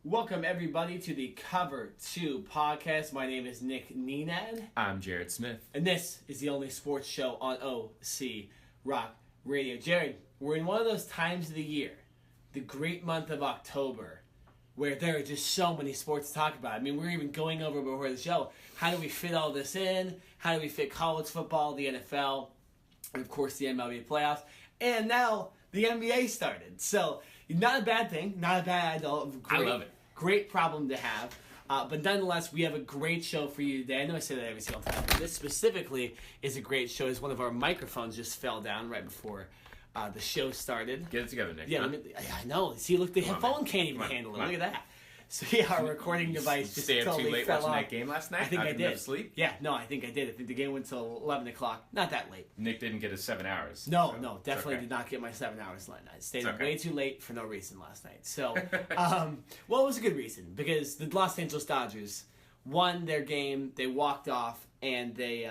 Welcome, everybody, to the Cover 2 podcast. My name is Nick Nenad. I'm Jared Smith. And this is the only sports show on OC Rock Radio. Jared, we're in one of those times of the year, the great month of October, where there are just so many sports to talk about. I mean, we're even going over before the show. How do we fit all this in? How do we fit college football, the NFL, and, of course, the MLB playoffs? And now the NBA started. So, not a bad thing. Not a bad idea. I love it. Great problem to have. But nonetheless, we have a great show for you today. I know I say that every single time. But this specifically is a great show, as one of our microphones just fell down right before the show started. Get it together, Nick. Yeah, I know. See, look, the phone can't even handle it. Look at that. So, yeah, our recording device just stay up totally too late fell watching off. that game last night? I think I did. Enough sleep? Yeah, no, I think I did. I think the game went till 11 o'clock. Not that late. Nick didn't get his 7 hours. No, so definitely okay. did not get my 7 hours last night. Stayed up okay. way too late for no reason last night. So, well, it was a good reason, because the Los Angeles Dodgers won their game, they walked off, and they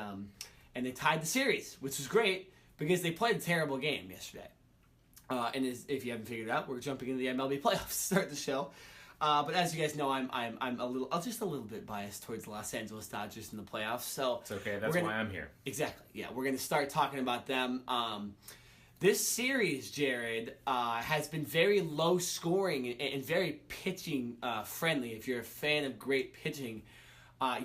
tied the series, which was great, because they played a terrible game yesterday. And if you haven't figured it out, we're jumping into the MLB playoffs to start the show. But as you guys know, I'm just a little bit biased towards the Los Angeles Dodgers in the playoffs. So it's okay. That's why I'm here. Exactly. Yeah, we're gonna start talking about them. This series, Jared, has been very low scoring and very pitching friendly. If you're a fan of great pitching,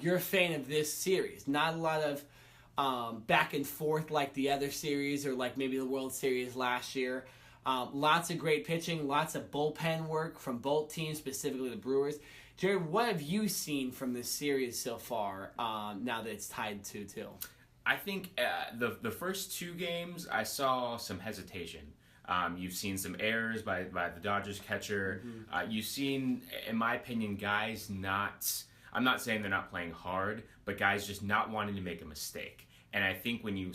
you're a fan of this series. Not a lot of back and forth like the other series or like maybe the World Series last year. Lots of great pitching, lots of bullpen work from both teams, specifically the Brewers. Jared, what have you seen from this series so far, now that it's tied 2-2? I think the first two games, I saw some hesitation. You've seen some errors by the Dodgers catcher. Mm-hmm. You've seen, in my opinion, guys not... I'm not saying they're not playing hard, but guys just not wanting to make a mistake. And I think when you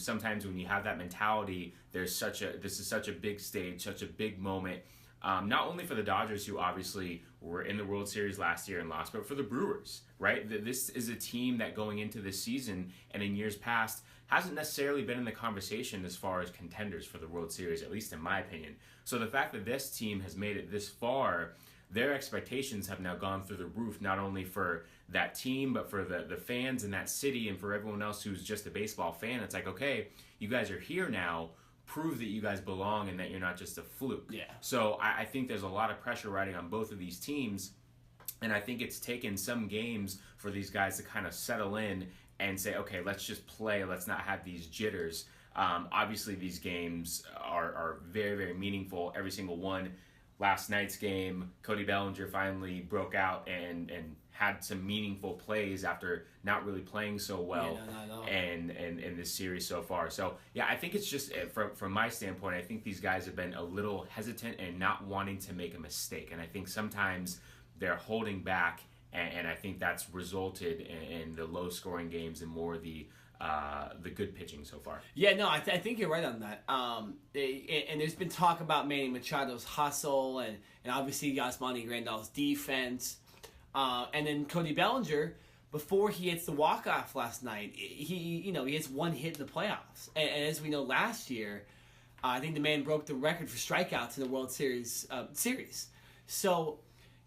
have that mentality, this is such a big stage, such a big moment, not only for the Dodgers, who obviously were in the World Series last year and lost, but for the Brewers, right? This is a team that going into this season and in years past hasn't necessarily been in the conversation as far as contenders for the World Series, at least in my opinion. So the fact that this team has made it this far, their expectations have now gone through the roof, not only for that team, but for the fans in that city and for everyone else who's just a baseball fan. It's like, okay, you guys are here now. Prove that you guys belong and that you're not just a fluke. Yeah. So I think there's a lot of pressure riding on both of these teams. And I think it's taken some games for these guys to kind of settle in and say, okay, let's just play. Let's not have these jitters. Obviously, these games are very, very meaningful, every single one. Last night's game, Cody Bellinger finally broke out and had some meaningful plays after not really playing so well and in this series so far. So, yeah, I think it's just, from my standpoint, I think these guys have been a little hesitant and not wanting to make a mistake. And I think sometimes they're holding back, and I think that's resulted in the low-scoring games and more the good pitching so far. Yeah, no, I think you're right on that. And there's been talk about Manny Machado's hustle and obviously Yasmani Grandal's defense. And then Cody Bellinger, before he hits the walk-off last night, he hits one hit in the playoffs. And as we know, last year, I think the man broke the record for strikeouts in the World Series. So,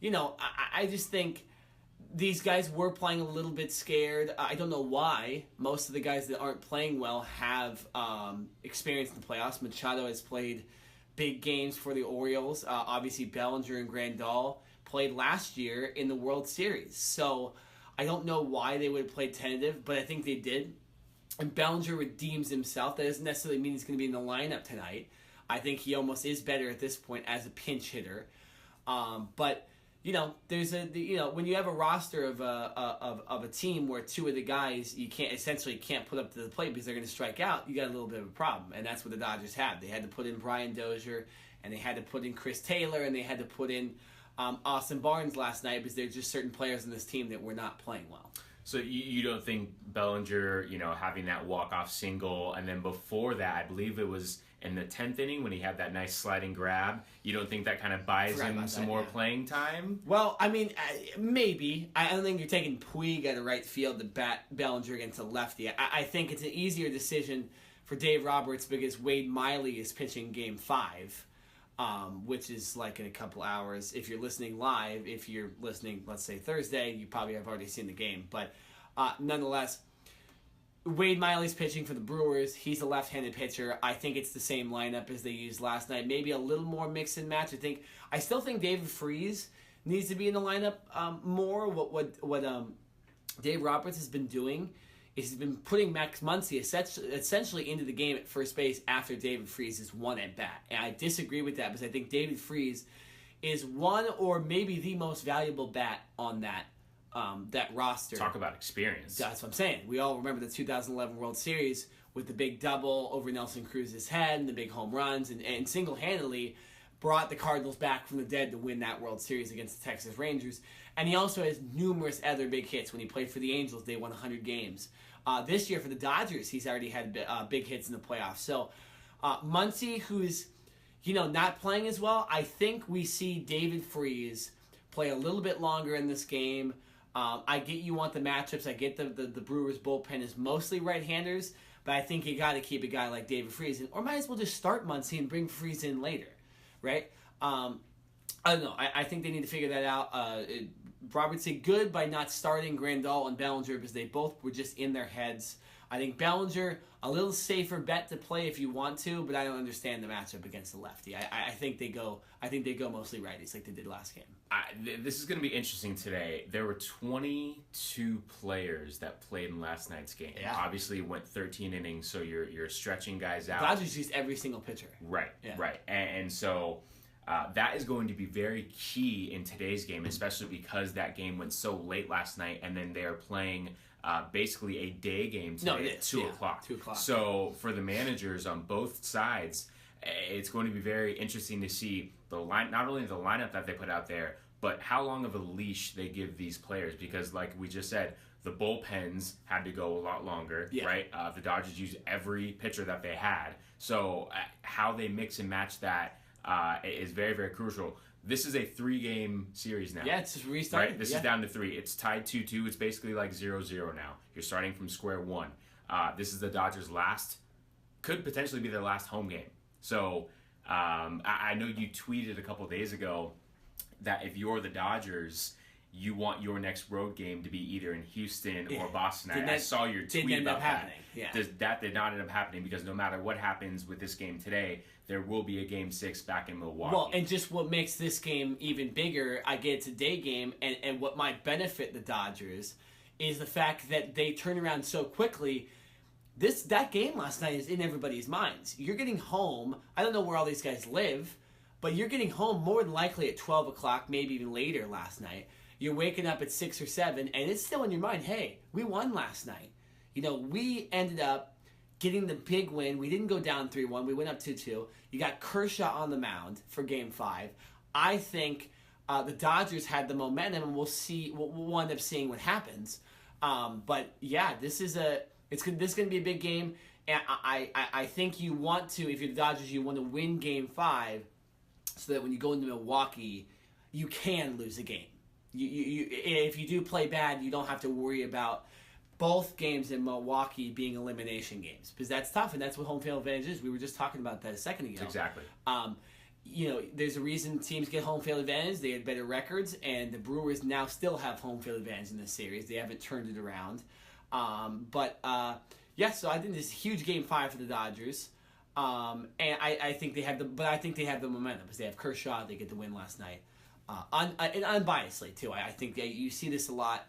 I just think these guys were playing a little bit scared. I don't know why. Most of the guys that aren't playing well have experience in the playoffs. Machado has played big games for the Orioles. Obviously, Bellinger and Grandal played last year in the World Series. So I don't know why they would have played tentative, but I think they did. And Bellinger redeems himself. That doesn't necessarily mean he's going to be in the lineup tonight. I think he almost is better at this point as a pinch hitter. But there's when you have a roster of a team where two of the guys you can't put up to the plate because they're going to strike out, you got a little bit of a problem, and that's what the Dodgers have. They had to put in Brian Dozier, and they had to put in Chris Taylor, and they had to put in Austin Barnes last night because there's just certain players in this team that were not playing well. So you don't think Bellinger, having that walk-off single, and then before that, I believe it was in the 10th inning when he had that nice sliding grab, you don't think that kind of buys him some more playing time? Well, I mean, maybe. I don't think you're taking Puig out of right field to bat Bellinger against a lefty. I think it's an easier decision for Dave Roberts because Wade Miley is pitching Game 5. which is like in a couple hours. If you're listening live, if you're listening, let's say Thursday, you probably have already seen the game. But nonetheless, Wade Miley's pitching for the Brewers. He's a left-handed pitcher. I think it's the same lineup as they used last night. Maybe a little more mix and match. I still think David Freese needs to be in the lineup more. What Dave Roberts has been doing is he's been putting Max Muncy essentially into the game at first base after David Freese's one at bat. And I disagree with that because I think David Freese is one or maybe the most valuable bat on that roster. Talk about experience. That's what I'm saying. We all remember the 2011 World Series with the big double over Nelson Cruz's head and the big home runs and single-handedly brought the Cardinals back from the dead to win that World Series against the Texas Rangers. And he also has numerous other big hits. When he played for the Angels, they won 100 games. This year for the Dodgers, he's already had big hits in the playoffs. So Muncy, who's not playing as well, I think we see David Freese play a little bit longer in this game. I get you want the matchups. I get the Brewers bullpen is mostly right-handers, but I think you got to keep a guy like David Freese in, or might as well just start Muncy and bring Freese in later, right? I don't know. I think they need to figure that out. Robert said good by not starting Grandal and Bellinger because they both were just in their heads. I think Bellinger, a little safer bet to play if you want to, but I don't understand the matchup against the lefty. I think they go mostly righties like they did last game. This is going to be interesting today. There were 22 players that played in last night's game. Yeah. Obviously, it went 13 innings, so you're stretching guys out. Dodgers used every single pitcher. Right, yeah. Right. And so that is going to be very key in today's game, especially because that game went so late last night, and then they're playing basically a day game today at 2 o'clock. 2 o'clock. So for the managers on both sides, it's going to be very interesting to see not only the lineup that they put out there, but how long of a leash they give these players. Because like we just said, the bullpens had to go a lot longer, right? The Dodgers used every pitcher that they had. So how they mix and match that is very, very crucial. This is a 3-game series now. Yeah, it's just restarted. Right? This is down to 3. It's tied 2-2. It's basically like 0-0 now. You're starting from square one. This is the Dodgers' could potentially be their last home game. So I know you tweeted a couple days ago that if you're the Dodgers, you want your next road game to be either in Houston or Boston. I saw your tweet about that. Yeah. That did not end up happening because no matter what happens with this game today, there will be a Game 6 back in Milwaukee. Well, and just what makes this game even bigger, I get it's a day game, and what might benefit the Dodgers is the fact that they turn around so quickly. That game last night is in everybody's minds. You're getting home. I don't know where all these guys live, but you're getting home more than likely at 12 o'clock, maybe even later last night. You're waking up at 6 or 7, and it's still in your mind, hey, we won last night. We ended up getting the big win. We didn't go down 3-1. We went up 2-2. You got Kershaw on the mound for Game 5. I think the Dodgers had the momentum, and we'll see. We'll end up seeing what happens. But yeah, this is going to be a big game, and I think you want to, if you're the Dodgers, you want to win Game 5, so that when you go into Milwaukee, you can lose a game. If you do play bad, you don't have to worry about both games in Milwaukee being elimination games, because that's tough, and that's what home field advantage is. We were just talking about that a second ago. Exactly. There's a reason teams get home field advantage. They had better records, and the Brewers now still have home field advantage in this series. They haven't turned it around. So I think this is a huge Game 5 for the Dodgers. And I think they have the momentum because they have Kershaw. They get the win last night. And unbiasedly too. I think that you see this a lot.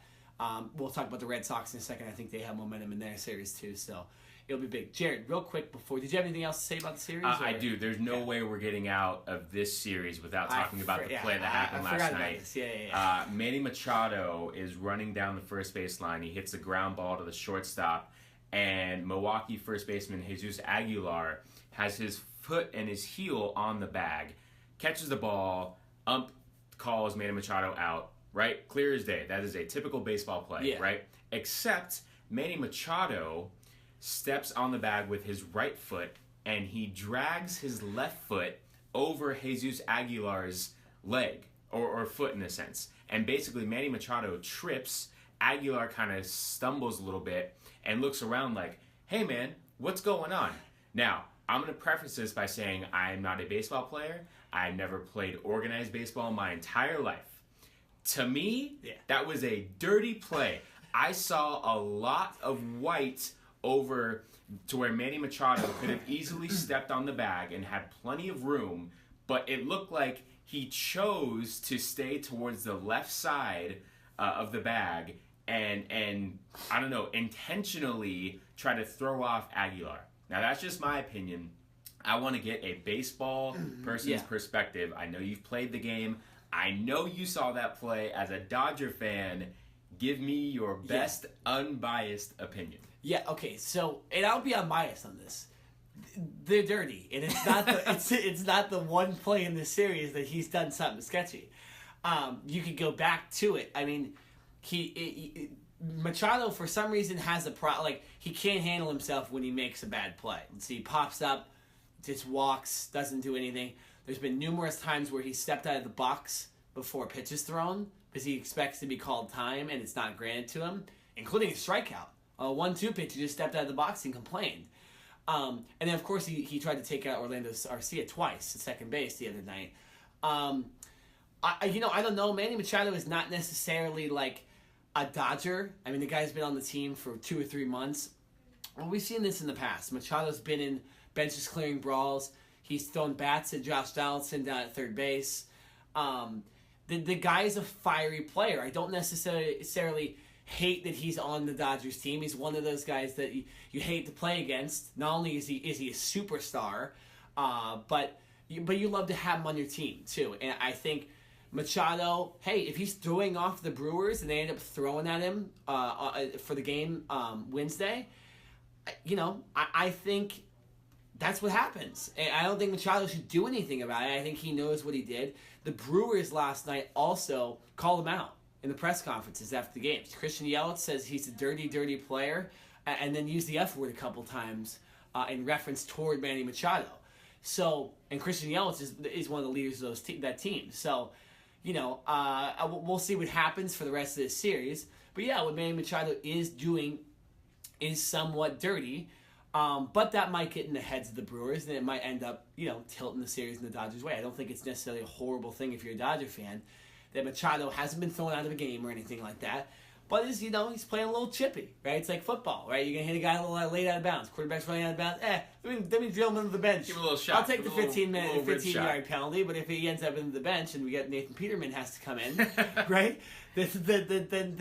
We'll talk about the Red Sox in a second. I think they have momentum in their series too, so it'll be big. Jared, real quick before, did you have anything else to say about the series? I do. There's no way we're getting out of this series without talking about the play that happened last night. Manny Machado is running down the first baseline. He hits a ground ball to the shortstop, and Milwaukee first baseman Jesus Aguilar has his foot and his heel on the bag, catches the ball, ump calls Manny Machado out, right? Clear as day. That is a typical baseball play, right? Except Manny Machado steps on the bag with his right foot, and he drags his left foot over Jesus Aguilar's leg, or foot in a sense. And basically, Manny Machado trips. Aguilar kind of stumbles a little bit and looks around like, hey man, what's going on? Now, I'm going to preface this by saying I'm not a baseball player. I never played organized baseball in my entire life. To me, that was a dirty play. I saw a lot of white over to where Manny Machado could have easily stepped on the bag and had plenty of room, but it looked like he chose to stay towards the left side of the bag and I don't know, intentionally try to throw off Aguilar. Now, that's just my opinion. I want to get a baseball person's perspective. I know you've played the game. I know you saw that play. As a Dodger fan, give me your best unbiased opinion. Yeah, okay, so, and I'll be unbiased on this. They're dirty, and it's not the it's not the one play in the series that he's done something sketchy. You could go back to it. I mean, Machado for some reason has a like he can't handle himself when he makes a bad play. So he pops up, just walks, doesn't do anything. There's been numerous times where he stepped out of the box before a pitch is thrown because he expects to be called time and it's not granted to him, including a strikeout. A 1-2 pitch, he just stepped out of the box and complained. And then, of course, he tried to take out Orlando Arcia twice at second base the other night. I don't know. Manny Machado is not necessarily like a Dodger. I mean, the guy's been on the team for 2 or 3 months. Well, we've seen this in the past. Machado's been in benches clearing brawls. He's thrown bats at Josh Donaldson down at third base. The guy is a fiery player. I don't necessarily hate that he's on the Dodgers team. He's one of those guys that you hate to play against. Not only is he a superstar, but you love to have him on your team too. And I think Machado, hey, if he's throwing off the Brewers and they end up throwing at him for the game Wednesday, I think that's what happens. And I don't think Machado should do anything about it. I think he knows what he did. The Brewers last night also called him out in the press conferences after the games. Christian Yelich says he's a dirty, dirty player, and then used the F word a couple times in reference toward Manny Machado. So, and Christian Yelich is one of the leaders of that team. So, we'll see what happens for the rest of this series. But yeah, what Manny Machado is doing is somewhat dirty. But that might get in the heads of the Brewers, and it might end up, tilting the series in the Dodgers' way. I don't think it's necessarily a horrible thing if you're a Dodger fan that Machado hasn't been thrown out of a game or anything like that. But he's playing a little chippy, right? It's like football, right? You're going to hit a guy a little late out of bounds. Quarterback's running out of bounds. Let me drill him into the bench. Give him a little shot. I'll take the 15-yard penalty, but if he ends up into the bench and we get Nathan Peterman has to come in, right? Then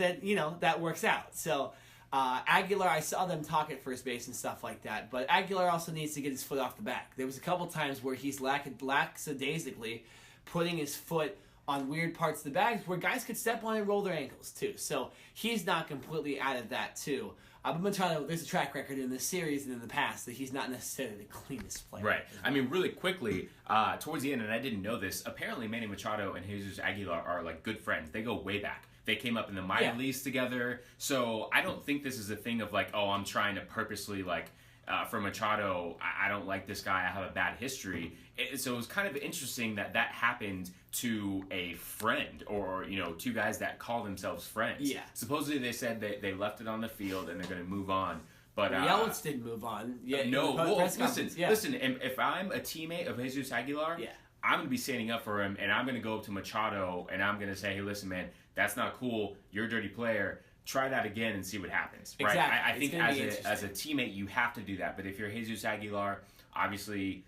that works out. So Aguilar, I saw them talk at first base and stuff like that, but Aguilar also needs to get his foot off the back. There was a couple times where he's lackadaisically putting his foot on weird parts of the bags where guys could step on and roll their ankles too. So he's not completely out of that too. But Machado, there's a track record in this series and in the past that he's not necessarily the cleanest player. Right. I mean, really quickly, towards the end, and I didn't know this, apparently Manny Machado and Jesus Aguilar are like good friends. They go way back. They came up in the minor leagues together. So I don't think this is a thing of like, oh, I'm trying to purposely for Machado, I don't like this guy, I have a bad history. So it was kind of interesting that happened to a friend or, two guys that call themselves friends. Yeah. Supposedly they said they left it on the field and they're going to move on. But Yelich didn't move on. Yeah, no, listen, if I'm a teammate of Jesus Aguilar, I'm going to be standing up for him and I'm going to go up to Machado and I'm going to say, hey, listen, man, that's not cool. You're a dirty player. Try that again and see what happens. Right? Exactly. I think as a teammate, you have to do that. But if you're Jesus Aguilar, obviously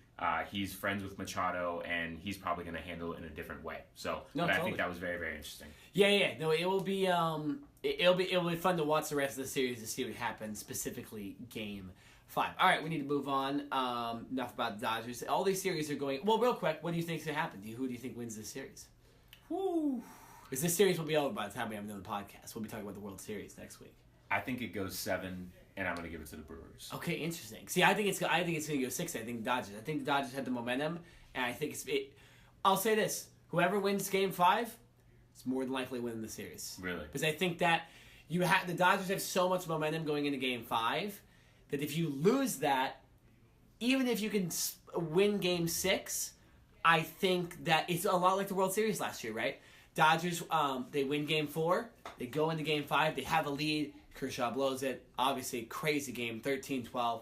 he's friends with Machado, and he's probably going to handle it in a different way. So, I think that was very, very interesting. Yeah. No, it will be it'll be fun to watch the rest of the series to see what happens, specifically Game 5. All right, we need to move on. Enough about the Dodgers. All these series are going well. Real quick, what do you think is going to happen? Who do you think wins this series? Woo. Because this series will be over by the time we have another podcast. We'll be talking about the World Series next week. I think it goes 7, and I'm going to give it to the Brewers. Okay, interesting. See, I think it's going to go 6. I think the Dodgers. I think the Dodgers had the momentum, and I think I'll say this: whoever wins Game 5 is more than likely winning the series. Really? Because I think that the Dodgers have so much momentum going into Game 5 that if you lose that, even if you can win Game 6, I think that it's a lot like the World Series last year, right? Dodgers, they win Game 4. They go into Game 5. They have a lead. Kershaw blows it. Obviously, crazy game, 13-12.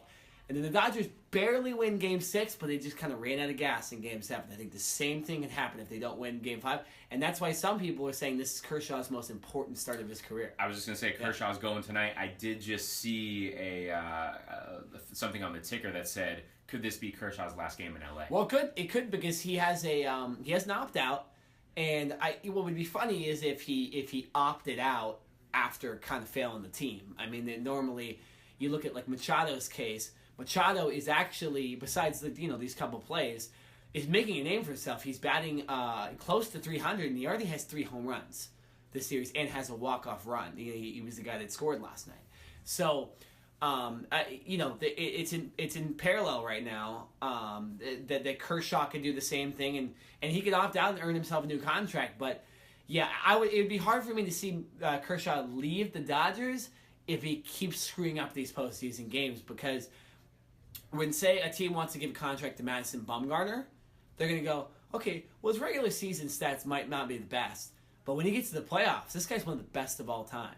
And then the Dodgers barely win Game 6, but they just kind of ran out of gas in Game 7. I think the same thing could happen if they don't win Game 5. And that's why some people are saying this is Kershaw's most important start of his career. I was just going to say Kershaw's going tonight. I did just see something on the ticker that said, could this be Kershaw's last game in LA? Well, it could because he has an opt-out. And what would be funny is if he opted out after kind of failing the team. I mean, normally you look at like Machado's case. Machado is actually, besides these couple plays, is making a name for himself. He's batting close to 300, and he already has 3 home runs this series, and has a walk-off run. He was the guy that scored last night. So, it's in parallel right now that Kershaw could do the same thing, and he could opt out and earn himself a new contract. But yeah, it would be hard for me to see Kershaw leave the Dodgers if he keeps screwing up these postseason games, because when, say, a team wants to give a contract to Madison Bumgarner, they're going to go, okay, well, his regular season stats might not be the best, but when he gets to the playoffs, this guy's one of the best of all time.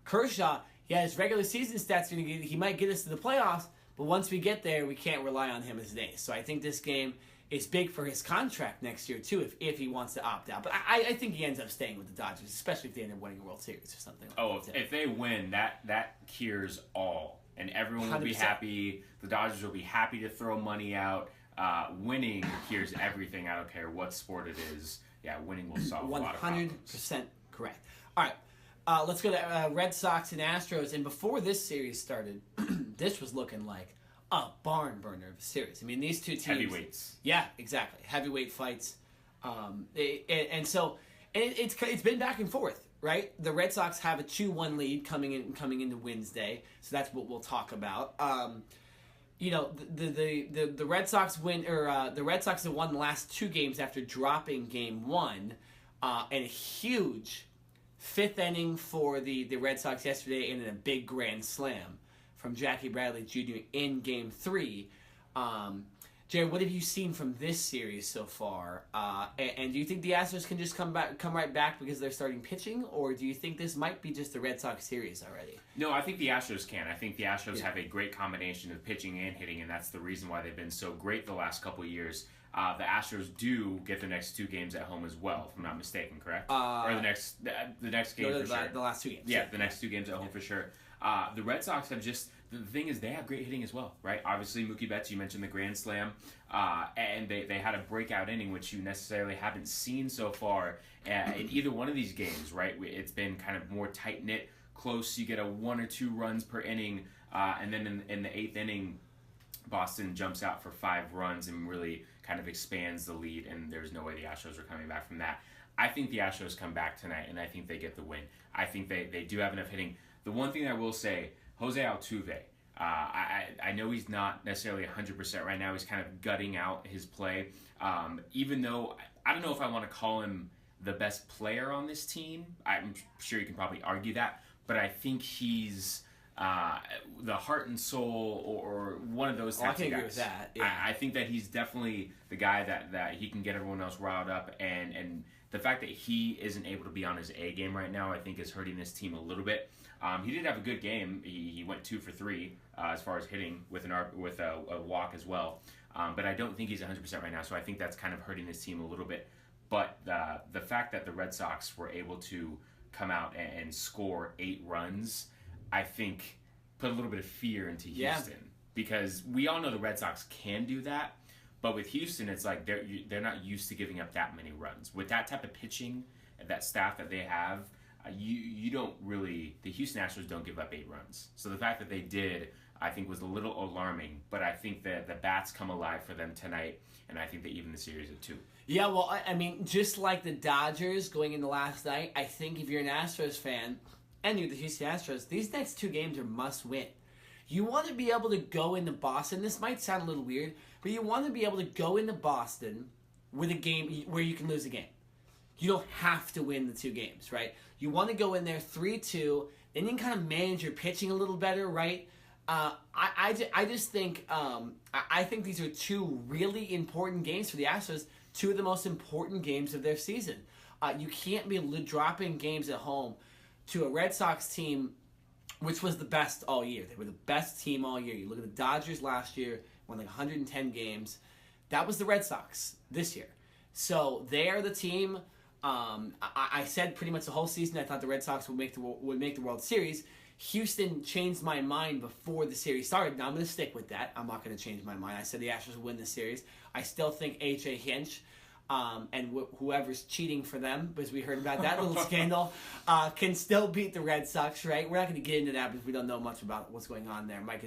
Kershaw, yeah, his regular season stats, he might get us to the playoffs, but once we get there, we can't rely on him as an ace. So I think this game is big for his contract next year, too, if he wants to opt out. But I think he ends up staying with the Dodgers, especially if they end up winning a World Series or something like that. If they win, that cures all. And everyone will 100%. Be happy. The Dodgers will be happy to throw money out. Winning cures everything. I don't care what sport it is. Yeah, winning will solve a lot of problems. 100% correct. All right, let's go to Red Sox and Astros. And before this series started, this was looking like a barn burner of a series. I mean, these two teams. Heavyweights. Yeah, exactly. Heavyweight fights. It's been back and forth. Right, the Red Sox have a 2-1 lead coming into Wednesday, so that's what we'll talk about. The Red Sox win, or the Red Sox have won the last 2 games after dropping Game 1, and a huge 5th inning for the Red Sox yesterday, and then a big grand slam from Jackie Bradley Jr. in Game 3. Jared, what have you seen from this series so far? And do you think the Astros can just come right back because they're starting pitching, or do you think this might be just the Red Sox series already? No, I think the Astros can. I think the Astros have a great combination of pitching and hitting, and that's the reason why they've been so great the last couple of years. The Astros do get the next 2 games at home as well, if I'm not mistaken, correct? Or the next game for sure. The last 2 games. Yeah, the next 2 games at home for sure. The Red Sox have just... The thing is, they have great hitting as well, right? Obviously, Mookie Betts, you mentioned the Grand Slam, and they had a breakout inning, which you necessarily haven't seen so far in either one of these games, right? It's been kind of more tight-knit, close. You get a 1 or 2 runs per inning, and then in the 8th inning, Boston jumps out for 5 runs and really kind of expands the lead, and there's no way the Astros are coming back from that. I think the Astros come back tonight, and I think they get the win. I think they do have enough hitting. The one thing I will say, Jose Altuve, I know he's not necessarily 100% right now. He's kind of gutting out his play. Even though, I don't know if I want to call him the best player on this team. I'm sure you can probably argue that. But I think he's the heart and soul or one of those types of guys. I can agree with that. Yeah. I think that he's definitely the guy that he can get everyone else riled up. And the fact that he isn't able to be on his A game right now, I think is hurting this team a little bit. He did have a good game. He went 2 for 3 as far as hitting with a walk as well. But I don't think he's 100% right now, so I think that's kind of hurting his team a little bit. But the fact that the Red Sox were able to come out and score 8 runs, I think put a little bit of fear into Houston. Yeah. Because we all know the Red Sox can do that, but with Houston, it's like they're not used to giving up that many runs. With that type of pitching, that staff that they have, you don't really, the Houston Astros don't give up 8 runs. So the fact that they did, I think, was a little alarming. But I think that the bats come alive for them tonight, and I think they even the series at 2. Yeah, well, I mean, just like the Dodgers going into last night, I think if you're an Astros fan, and you're the Houston Astros, these next 2 games are must-win. You want to be able to go into Boston, this might sound a little weird, but you want to be able to go into Boston with a game where you can lose a game. You don't have to win the 2 games, right? You want to go in there 3-2, then you can kind of manage your pitching a little better, right? I just think I think these are 2 really important games for the Astros, 2 of the most important games of their season. You can't be dropping games at home to a Red Sox team which was the best all year. They were the best team all year. You look at the Dodgers last year, won like 110 games. That was the Red Sox this year. So they are the team. I said pretty much the whole season I thought the Red Sox would make the World Series. Houston changed my mind before the series started. Now I'm going to stick with that. I'm not going to change my mind. I said the Astros would win the series. I still think A.J. Hinch and whoever's cheating for them, because we heard about that little scandal, can still beat the Red Sox, right? We're not going to get into that because we don't know much about what's going on there. Mike,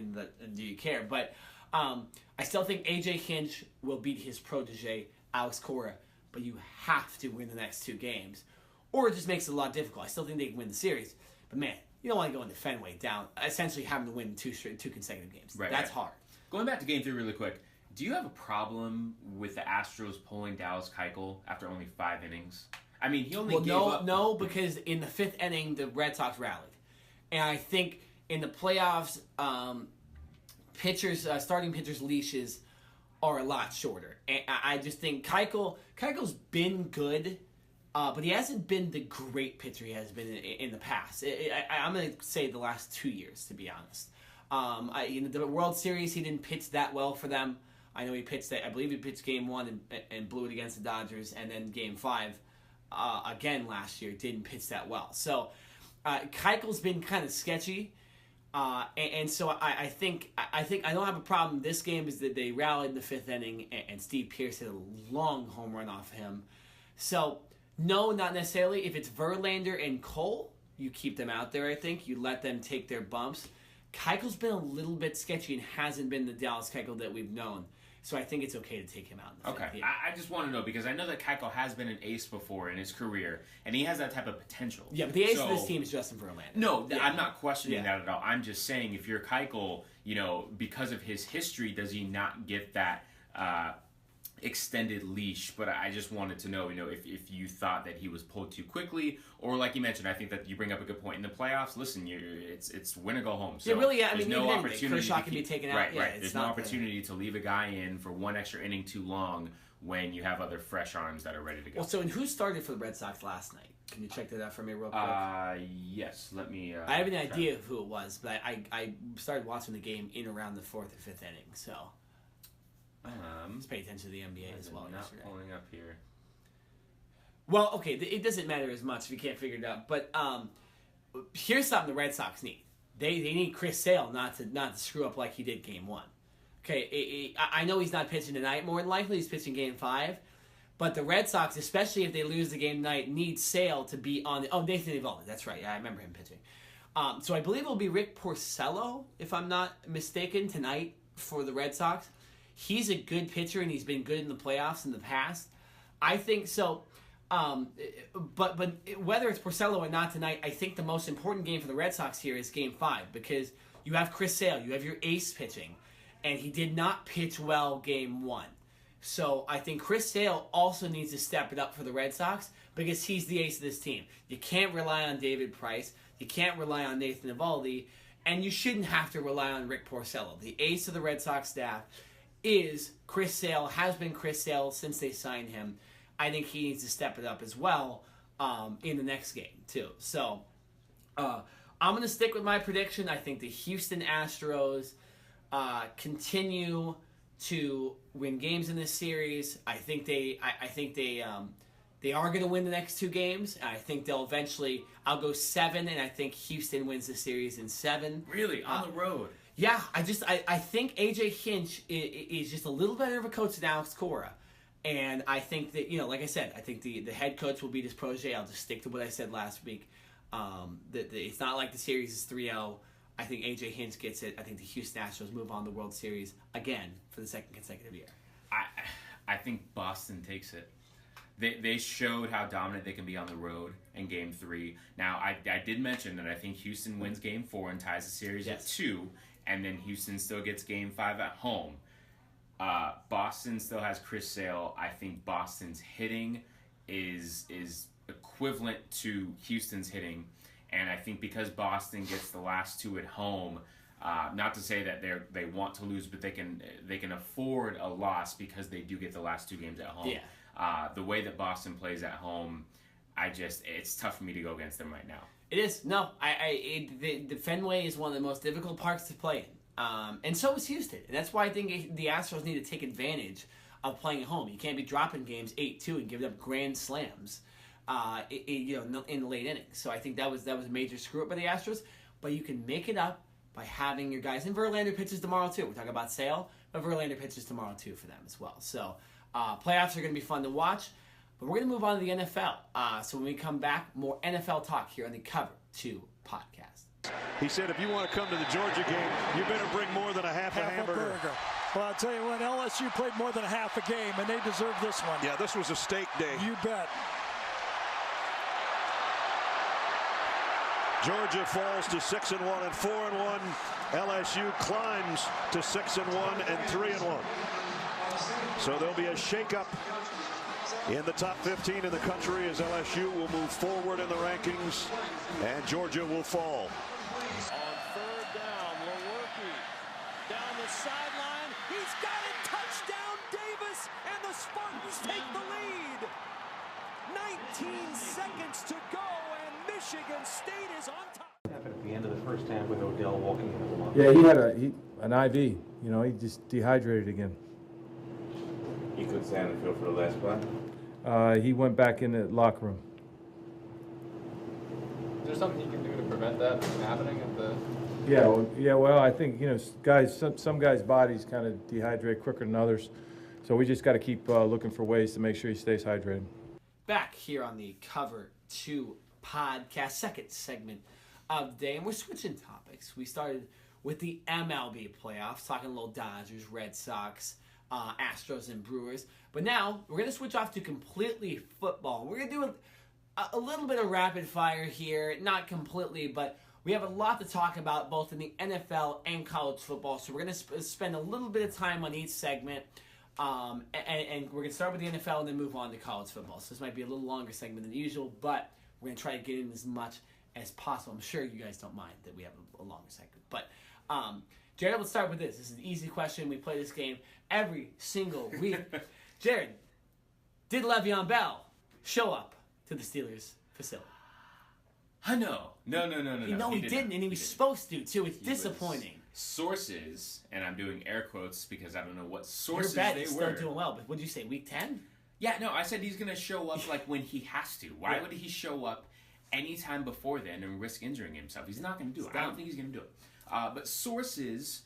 do you care? But I still think A.J. Hinch will beat his protege, Alex Cora. But you have to win the next 2 games, or it just makes it a lot difficult. I still think they can win the series. But man, you don't want to go into Fenway down, essentially having to win two consecutive games. Right, That's hard. Going back to Game 3 really quick, do you have a problem with the Astros pulling Dallas Keuchel after only 5 innings? I mean, he only gave up... No, because in the 5th inning, the Red Sox rallied. And I think in the playoffs, starting pitchers' leashes are a lot shorter. And I just think Keuchel's been good, but he hasn't been the great pitcher he has been in the past. I'm going to say the last 2 years, to be honest. In the World Series, he didn't pitch that well for them. I know he pitched I believe he pitched Game 1 and blew it against the Dodgers, and then Game 5 again last year didn't pitch that well. So Keuchel's been kind of sketchy. And so I think I don't have a problem. This game is that they rallied in the 5th inning, and Steve Pearce hit a long home run off him. So no, not necessarily. If it's Verlander and Cole, you keep them out there. I think you let them take their bumps. Keuchel's been a little bit sketchy and hasn't been the Dallas Keuchel that we've known. So I think it's okay to take him out in the 5th. Okay, I just want to know, because I know that Keuchel has been an ace before in his career, and he has that type of potential. Yeah, but the ace of this team is Justin Verlander. No, I'm not questioning that at all. I'm just saying, if you're Keuchel, because of his history, does he not get that extended leash? But I just wanted to know, if you thought that he was pulled too quickly, or like you mentioned, I think that you bring up a good point in the playoffs. Listen, it's win or go home. So I mean, no opportunity. Kershaw can be taken out. Right. There's no opportunity to leave a guy in for one extra inning too long when you have other fresh arms that are ready to go. Well, so and who started for the Red Sox last night? Can you check that out for me real quick? Yes. Let me. I have an idea of who it was, but I started watching the game in around the 4th or 5th inning, so. Let's pay attention to the NBA as well. Not pulling up here. Well, okay, it doesn't matter as much if you can't figure it out. But here's something the Red Sox need. They need Chris Sale not to screw up like he did Game 1. Okay, I know he's not pitching tonight. More than likely, he's pitching Game 5. But the Red Sox, especially if they lose the game tonight, need Sale to be on. Nathan Eovaldi. That's right. Yeah, I remember him pitching. So I believe it'll be Rick Porcello, if I'm not mistaken, tonight for the Red Sox. He's a good pitcher, and he's been good in the playoffs in the past. I think so. But whether it's Porcello or not tonight, I think the most important game for the Red Sox here is Game 5, because you have Chris Sale, you have your ace pitching, and he did not pitch well Game 1. So I think Chris Sale also needs to step it up for the Red Sox, because he's the ace of this team. You can't rely on David Price. You can't rely on Nathan Eovaldi. And you shouldn't have to rely on Rick Porcello. The ace of the Red Sox staff is Chris Sale, has been Chris Sale since they signed him. I think he needs to step it up as well in the next game, too. So I'm going to stick with my prediction. I think the Houston Astros continue to win games in this series. I think they are going to win the next 2 games. I think they'll eventually. I'll go 7, and I think Houston wins the series in 7. Really, on the road. Yeah, I think A.J. Hinch is just a little better of a coach than Alex Cora. And I think that, like I said, I think the head coach will beat his protege. I'll just stick to what I said last week. It's not like the series is 3-0. I think A.J. Hinch gets it. I think the Houston Astros move on to the World Series again for the 2nd consecutive year. I think Boston takes it. They showed how dominant they can be on the road in Game 3. Now, I did mention that I think Houston wins Game 4 and ties the series at 2. And then Houston still gets Game 5 at home. Boston still has Chris Sale. I think Boston's hitting is equivalent to Houston's hitting. And I think because Boston gets the last 2 at home, not to say that they want to lose, but they can afford a loss because they do get the last 2 games at home. Yeah. The way that Boston plays at home, it's tough for me to go against them right now. It is. No, the Fenway is one of the most difficult parks to play in. And so is Houston. And that's why I think the Astros need to take advantage of playing at home. You can't be dropping games 8-2 and giving up grand slams in the late innings. So I think that was a major screw-up by the Astros. But you can make it up by having your guys. And Verlander pitches tomorrow, too. We're talking about Sale, but Verlander pitches tomorrow, too, for them as well. So playoffs are going to be fun to watch. But we're going to move on to the NFL. So when we come back, more NFL talk here on the Cover 2 podcast. He said if you want to come to the Georgia game, you better bring more than half a hamburger. Well, I'll tell you what, LSU played more than half a game, and they deserve this one. Yeah, this was a steak day. You bet. Georgia falls to 6-1 and 4-1. LSU climbs to 6-1 and 3-1. So there'll be a shakeup in the top 15 in the country as LSU will move forward in the rankings and Georgia will fall. On third down, Lewerke down the sideline. He's got it. Touchdown, Davis, and the Spartans take the lead. 19 seconds to go, and Michigan State is on top. Happened at the end of the first half with Odell walking into the locker. Yeah, he had an IV. You know, he just dehydrated again. He couldn't stay on the field for the last play. He went back in the locker room. Is there something you can do to prevent that from happening at the? Yeah. Well, I think guys, some guys' bodies kind of dehydrate quicker than others, so we just got to keep looking for ways to make sure he stays hydrated. Back here on the Cover 2 podcast, second segment of the day, and we're switching topics. We started with the MLB playoffs, talking a little Dodgers, Red Sox, Astros, and Brewers. But now we're going to switch off to completely football. We're going to do a little bit of rapid fire here, not completely, but we have a lot to talk about both in the NFL and college football. So we're going to spend a little bit of time on each segment. And we're going to start with the NFL and then move on to college football. So this might be a little longer segment than usual, but we're going to try to get in as much as possible. I'm sure you guys don't mind that we have a longer segment. But, Jared, let's start with this. This is an easy question. We play this game every single week. Jared, did Le'Veon Bell show up to the Steelers facility? No. No, he didn't, and he was supposed to, too. It's disappointing. Sources, and I'm doing air quotes because I don't know what sources Your bet they is were. still doing well, but what did you say, week 10? Yeah, no, I said he's going to show up like when he has to. Why would he show up anytime before then and risk injuring himself? He's not going to do it. I don't think he's going to do it. But sources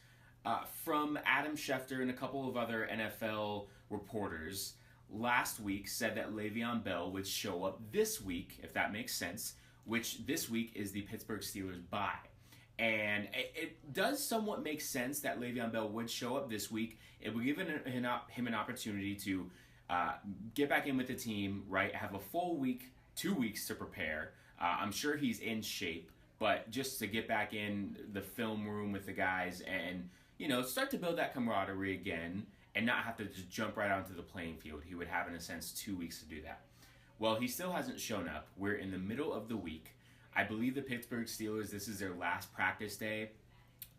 from Adam Schefter and a couple of other NFL reporters last week said that Le'Veon Bell would show up this week, if that makes sense, which this week is the Pittsburgh Steelers bye. And it does somewhat make sense that Le'Veon Bell would show up this week. It would give him an opportunity to get back in with the team, right? Have a full week, 2 weeks to prepare. I'm sure he's in shape, but just to get back in the film room with the guys and, start to build that camaraderie again and not have to just jump right onto the playing field. He would have, in a sense, 2 weeks to do that. Well, he still hasn't shown up. We're in the middle of the week. I believe the Pittsburgh Steelers, this is their last practice day.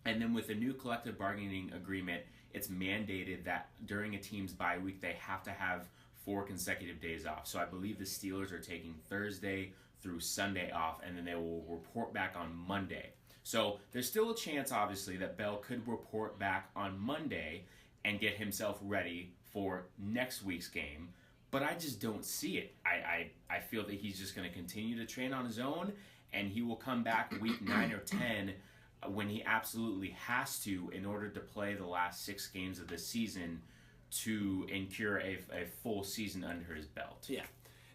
And then with the new collective bargaining agreement, it's mandated that during a team's bye week, they have to have 4 consecutive days off. So I believe the Steelers are taking Thursday through Sunday off, and then they will report back on Monday. So there's still a chance, obviously, that Bell could report back on Monday and get himself ready for next week's game. But I just don't see it. I feel that he's just going to continue to train on his own, and he will come back week 9 or 10 when he absolutely has to in order to play the last 6 games of the season to incur a full season under his belt. Yeah.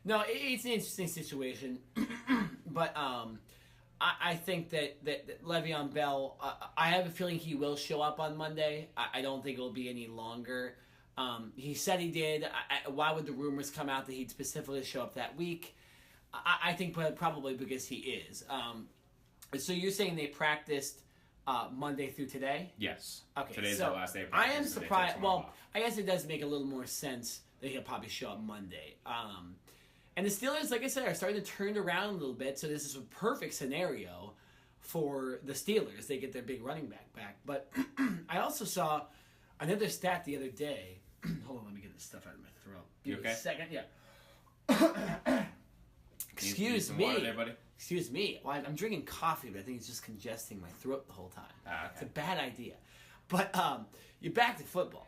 No, it's an interesting situation, but I think that Le'Veon Bell, I have a feeling he will show up on Monday. I don't think it will be any longer. He said he did. Why would the rumors come out that he'd specifically show up that week? I think probably because he is. So you're saying they practiced Monday through today? Yes. Okay. Today's so the last day of practice. I am so surprised. Well, I guess it does make a little more sense that he'll probably show up Monday. And the Steelers, like I said, are starting to turn around a little bit. So this is a perfect scenario for the Steelers. They get their big running back. But I also saw another stat the other day. Hold on, let me get this stuff out of my throat. You okay? Give me a second, yeah. Excuse some me. water there, buddy? Excuse me. Well, I'm drinking coffee, but I think it's just congesting my throat the whole time. Okay. It's a bad idea. But you're back to football.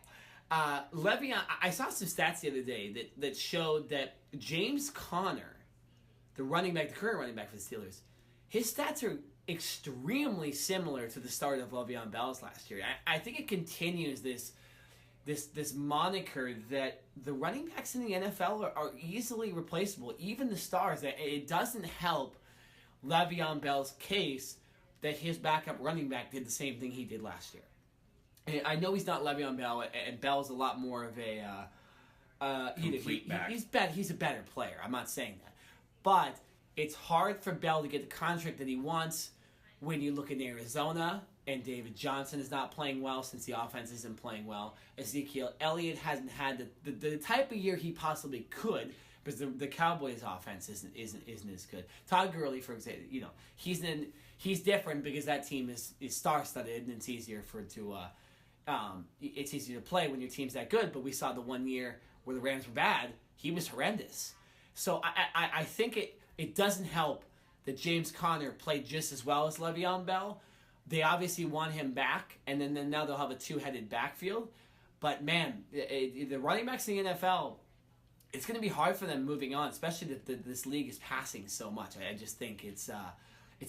Le'Veon, I saw some stats the other day that showed that James Conner, the current running back for the Steelers, his stats are extremely similar to the start of Le'Veon Bell's last year. I think it continues this moniker that the running backs in the NFL are easily replaceable, even the stars. It doesn't help Le'Veon Bell's case that his backup running back did the same thing he did last year. And I know he's not Le'Veon Bell, and Bell's a lot more of a complete back. He's a better player. I'm not saying that, but it's hard for Bell to get the contract that he wants when you look in Arizona. And David Johnson is not playing well since the offense isn't playing well. Ezekiel Elliott hasn't had the type of year he possibly could because the Cowboys' offense isn't as good. Todd Gurley, for example, he's different because that team is star-studded and it's easier it's easier to play when your team's that good. But we saw the 1 year where the Rams were bad, he was horrendous. So I think it doesn't help that James Conner played just as well as Le'Veon Bell. They obviously want him back, and then now they'll have a two-headed backfield. But, man, the running backs in the NFL, it's going to be hard for them moving on, especially that this league is passing so much. I just think it's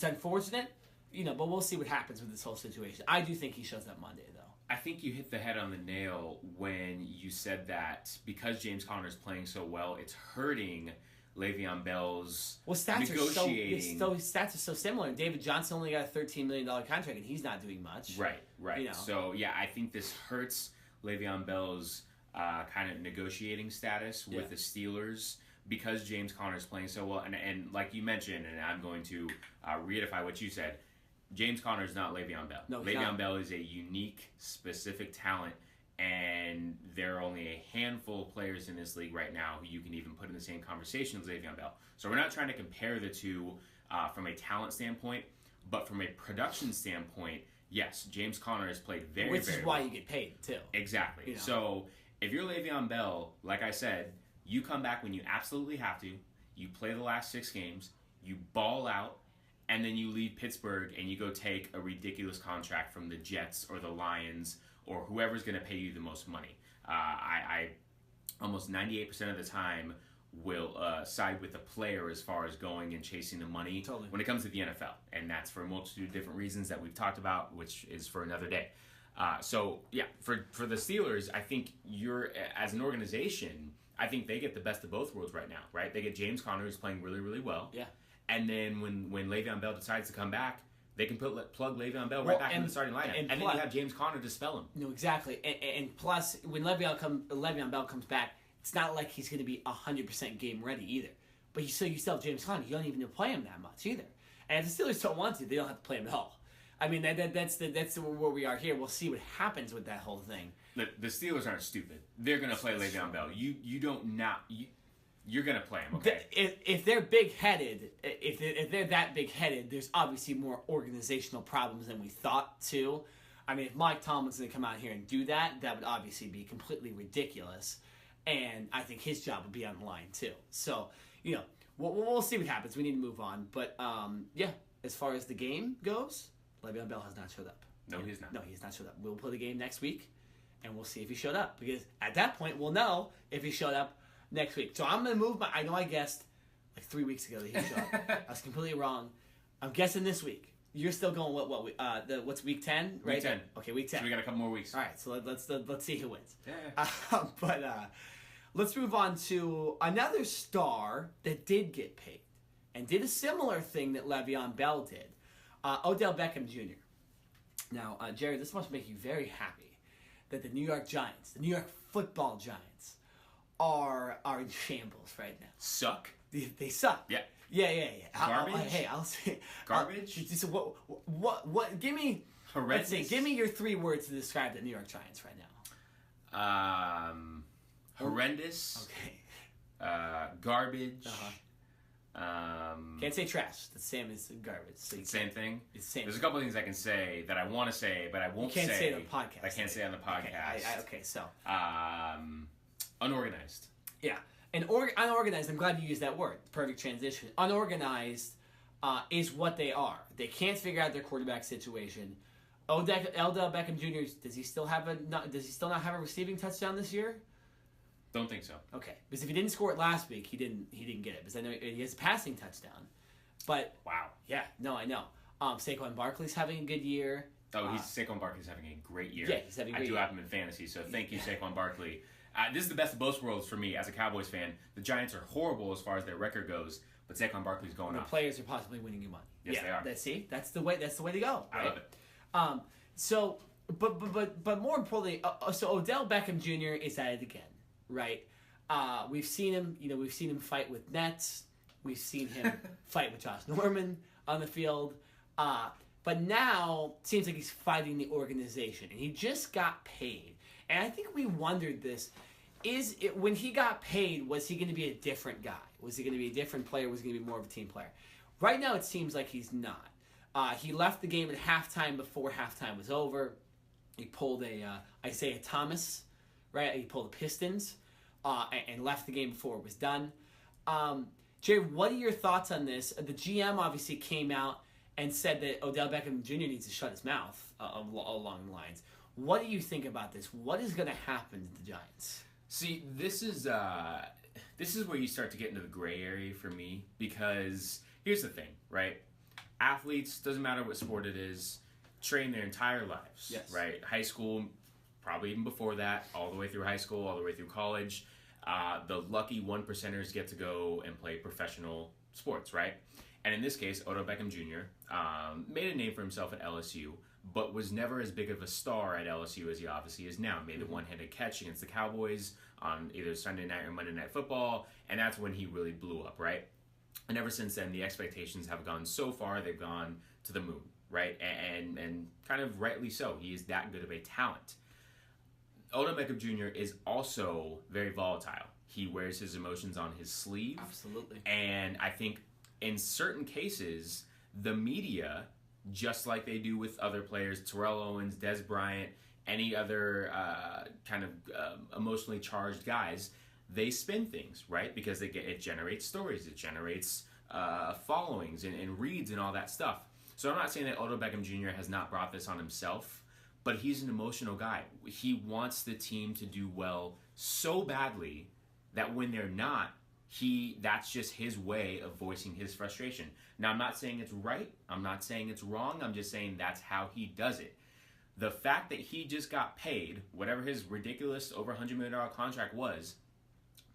unfortunate, but we'll see what happens with this whole situation. I do think he shows up Monday, though. I think you hit the head on the nail when you said that because James Conner is playing so well, it's hurting Le'Veon Bell's negotiating. Stats are so similar. David Johnson only got a $13 million contract, and he's not doing much. Right. So, yeah, I think this hurts Le'Veon Bell's kind of negotiating status with the Steelers because James Conner is playing so well. And like you mentioned, and I'm going to reiterate what you said, James Conner is not Le'Veon Bell. No, Le'Veon Bell is a unique, specific talent. And there are only a handful of players in this league right now who you can even put in the same conversation as Le'Veon Bell. So we're not trying to compare the two from a talent standpoint, but from a production standpoint, yes, James Conner has played very, Which very is why well. you get paid, too. Exactly. So if you're Le'Veon Bell, like I said, you come back when you absolutely have to, you play the last 6 games, you ball out, and then you leave Pittsburgh and you go take a ridiculous contract from the Jets or the Lions or whoever's going to pay you the most money. I almost 98% of the time will side with the player as far as going and chasing the money when it comes to the NFL. And that's for a multitude of different reasons that we've talked about, which is for another day. So, for the Steelers, I think as an organization, I think they get the best of both worlds right now, right? They get James Conner, who's playing really, really well. Yeah. And then when Le'Veon Bell decides to come back, they can plug Le'Veon Bell right back in the starting lineup. And then you have James Conner to spell him. No, exactly. And plus, when Le'Veon Bell comes back, it's not like he's going to be 100% game ready either. But you still have James Conner. You don't even need to play him that much either. And if the Steelers don't want to, they don't have to play him at all. I mean, that's where we are here. We'll see what happens with that whole thing. The Steelers aren't stupid. They're going to play Le'Veon Bell. You're going to play him, okay? If they're big-headed, if they're that big-headed, there's obviously more organizational problems than we thought, too. I mean, if Mike Tomlin's going to come out here and do that, that would obviously be completely ridiculous. And I think his job would be on the line, too. So, we'll see what happens. We need to move on. But, as far as the game goes, Le'Veon Bell has not showed up. No, he's not. No, he's not showed up. We'll play the game next week, and we'll see if he showed up. Because at that point, we'll know if he showed up next week. So I'm going to move I know I guessed like 3 weeks ago that he showed up. I was completely wrong. I'm guessing this week. You're still going what's week 10, right? Week 10. Okay, week 10. So we got a couple more weeks. All right, so let's see who wins. Yeah. But let's move on to another star that did get paid and did a similar thing that Le'Veon Bell did. Odell Beckham Jr. Now, Jerry, this must make you very happy that the New York Giants, the New York football Giants, are in shambles right now. Suck? They suck. Yeah. Yeah. Garbage? I'll say garbage. So what? Give me. Horrendous. Let's see. Give me your 3 words to describe the New York Giants right now. Horrendous. Okay. Garbage. Can't say trash. The same as garbage. So same thing. It's the same. There's a couple things I can say that I want to say, but I won't say. You can't say it on the podcast. I can't say it on the podcast. Okay, so. Unorganized. Yeah. And unorganized, I'm glad you used that word. Perfect transition. Unorganized is what they are. They can't figure out their quarterback situation. Odell Beckham Jr. Does he still not have a receiving touchdown this year? Don't think so. Okay, because if he didn't score it last week, he didn't get it. Because I know he has a passing touchdown. But wow, yeah, no, I know. Saquon Barkley's having a good year. Saquon Barkley's having a great year. Yeah, he's having a great year. I do have him in fantasy, so thank you, Saquon Barkley. This is the best of both worlds for me as a Cowboys fan. The Giants are horrible as far as their record goes, but Saquon Barkley's going the off. Players are possibly winning you money. Yes, they are. That's the way to go. I love it. So, but more importantly, so Odell Beckham Jr. is at it again, right? We've seen him fight with Nets. We've seen him fight with Josh Norman on the field. But now it seems like he's fighting the organization, and he just got paid. And I think we wondered this: when he got paid, was he going to be a different guy? Was he going to be a different player? Was he going to be more of a team player? Right now, it seems like he's not. He left the game at halftime before halftime was over. He pulled a Isaiah Thomas, right? He pulled the Pistons and left the game before it was done. Jerry, what are your thoughts on this? The GM obviously came out and said that Odell Beckham Jr. needs to shut his mouth along the lines. What do you think about this? What is going to happen to the Giants? See, this is where you start to get into the gray area for me, because here's the thing, right? Athletes, doesn't matter what sport it is, train their entire lives, yes. Right? High school, probably even before that, all the way through high school, all the way through college. The lucky 1%ers get to go and play professional sports, right? And in this case, Odell Beckham Jr. Made a name for himself at LSU, but was never as big of a star at LSU as he obviously is now. Made the one-handed catch against the Cowboys on either Sunday night or Monday Night Football, and that's when he really blew up, right? And ever since then, the expectations have gone so far, they've gone to the moon, right? And kind of rightly so. He is that good of a talent. Odell Beckham Jr. is also very volatile. He wears his emotions on his sleeve. Absolutely. And I think in certain cases, the media, just like they do with other players, Terrell Owens, Des Bryant, any other kind of emotionally charged guys, they spin things, right? Because it generates stories, it generates followings and reads and all that stuff. So I'm not saying that Odell Beckham Jr. has not brought this on himself, but he's an emotional guy. He wants the team to do well so badly that when they're not, that's just his way of voicing his frustration. Now, I'm not saying it's right. I'm not saying it's wrong. I'm just saying that's how he does it. The fact that he just got paid, whatever his ridiculous over $100 million contract was,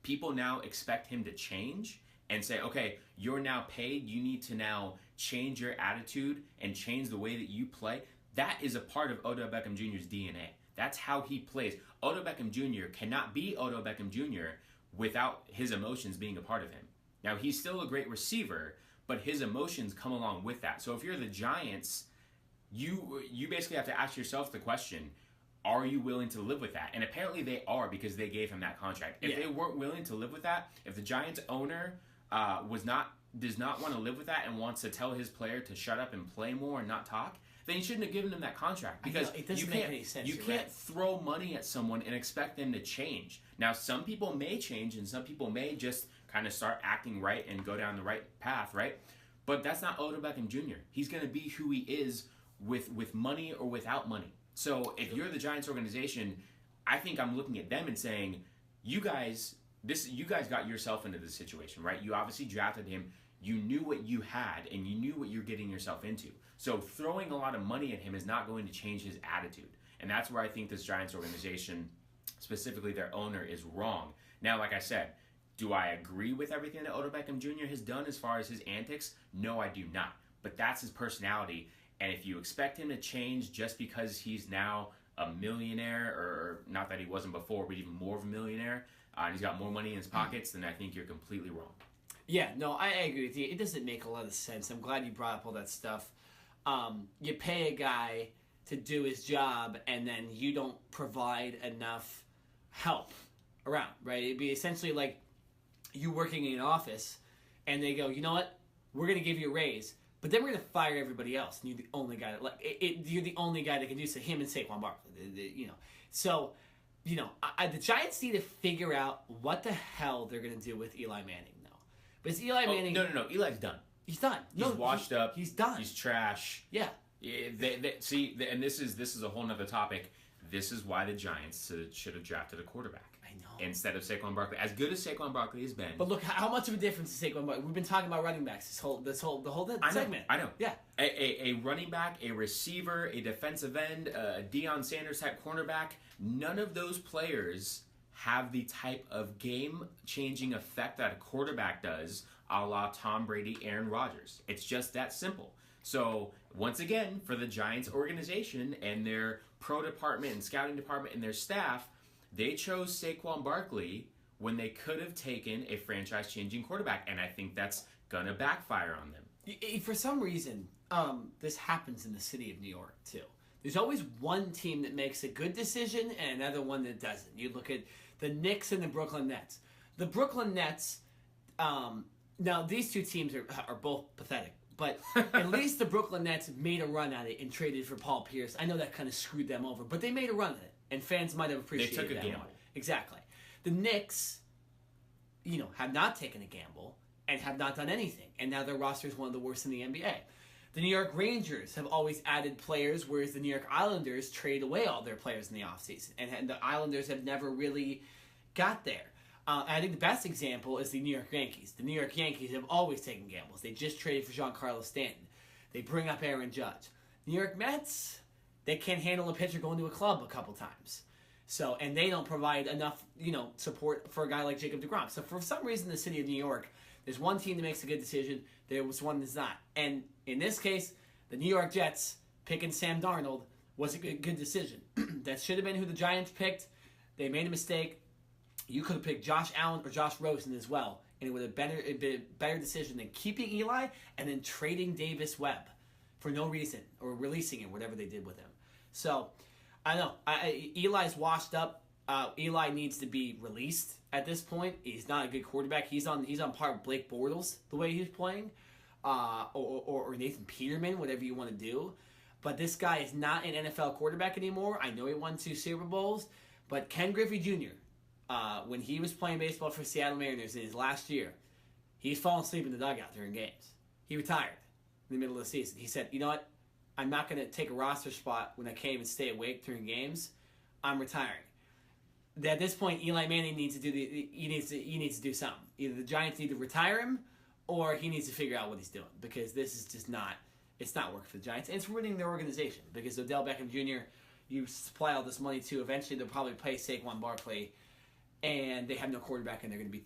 people now expect him to change and say, okay, you're now paid. You need to now change your attitude and change the way that you play. That is a part of Odell Beckham Jr.'s DNA. That's how he plays. Odell Beckham Jr. cannot be Odell Beckham Jr. without his emotions being a part of him. Now, he's still a great receiver, but his emotions come along with that. So if you're the Giants, you basically have to ask yourself the question, are you willing to live with that? And apparently they are, because they gave him that contract. If they weren't willing to live with that, if the Giants owner does not want to live with that and wants to tell his player to shut up and play more and not talk, then you shouldn't have given him that contract, because it doesn't make any sense. You can't throw money at someone and expect them to change. Now, some people may change and some people may just kind of start acting right and go down the right path, right? But that's not Odell Beckham Jr. He's going to be who he is with money or without money. So if you're the Giants organization, I think I'm looking at them and saying, you guys got yourself into this situation, right? You obviously drafted him. You knew what you had, and you knew what you're getting yourself into. So throwing a lot of money at him is not going to change his attitude. And that's where I think this Giants organization, specifically their owner, is wrong. Now, like I said, do I agree with everything that Odell Beckham Jr. has done as far as his antics? No, I do not. But that's his personality. And if you expect him to change just because he's now a millionaire, or not that he wasn't before, but even more of a millionaire, and he's got more money in his pockets, then I think you're completely wrong. Yeah, no, I agree with you. It doesn't make a lot of sense. I'm glad you brought up all that stuff. You pay a guy to do his job, and then you don't provide enough help around, right? It'd be essentially like you working in an office, and they go, you know what? We're going to give you a raise, but then we're going to fire everybody else, and you're the only guy that you're the only guy that can do so. Him and Saquon Barkley, So the Giants need to figure out what the hell they're going to do with Eli Manning now. Because Eli Manning... No. Eli's done. He's done. He's washed up. He's done. He's trash. Yeah. And this is a whole nother topic. This is why the Giants should have drafted a quarterback. I know. Instead of Saquon Barkley. As good as Saquon Barkley has been. But look, how much of a difference is Saquon Barkley? We've been talking about running backs the whole segment. I know. Yeah. A running back, a receiver, a defensive end, a Deion Sanders type cornerback. None of those players have the type of game-changing effect that a quarterback does, a la Tom Brady, Aaron Rodgers. It's just that simple. So, once again, for the Giants organization and their pro department and scouting department and their staff, they chose Saquon Barkley when they could have taken a franchise-changing quarterback, and I think that's going to backfire on them. For some reason, this happens in the city of New York, too. There's always one team that makes a good decision and another one that doesn't. You look at the Knicks and the Brooklyn Nets. The Brooklyn Nets, now these two teams are both pathetic, but at least the Brooklyn Nets made a run at it and traded for Paul Pierce. I know that kind of screwed them over, but they made a run at it, and fans might have appreciated that. They took a gamble. More. Exactly. The Knicks, have not taken a gamble and have not done anything, and now their roster is one of the worst in the NBA. The New York Rangers have always added players, whereas the New York Islanders trade away all their players in the offseason. And the Islanders have never really got there. And I think the best example is the New York Yankees. The New York Yankees have always taken gambles. They just traded for Giancarlo Stanton. They bring up Aaron Judge. New York Mets, they can't handle a pitcher going to a club a couple times. So, and they don't provide enough, support for a guy like Jacob deGrom. So for some reason, the city of New York, there's one team that makes a good decision. There was one that's not. And in this case, the New York Jets picking Sam Darnold was a good decision. That should have been who the Giants picked. They made a mistake. You could have picked Josh Allen or Josh Rosen as well, and it would have been a better decision than keeping Eli and then trading Davis Webb for no reason or releasing him, whatever they did with him. So, I know. Eli's washed up. Eli needs to be released at this point. He's not a good quarterback. He's on par with Blake Bortles the way he's playing, or Nathan Peterman, whatever you want to do. But this guy is not an NFL quarterback anymore. I know he won 2 Super Bowls, but Ken Griffey Jr., when he was playing baseball for Seattle Mariners in his last year, he's falling asleep in the dugout during games. He retired in the middle of the season. He said, "You know what? I'm not going to take a roster spot when I can't even stay awake during games. I'm retiring." At this point, Eli Manning needs to do he needs to do something. Either the Giants need to retire him, or he needs to figure out what he's doing, because this is just not working for the Giants, and it's ruining their organization. Because Odell Beckham Jr., you supply all this money to, eventually they'll probably pay Saquon Barkley, and they have no quarterback, and they're going to be,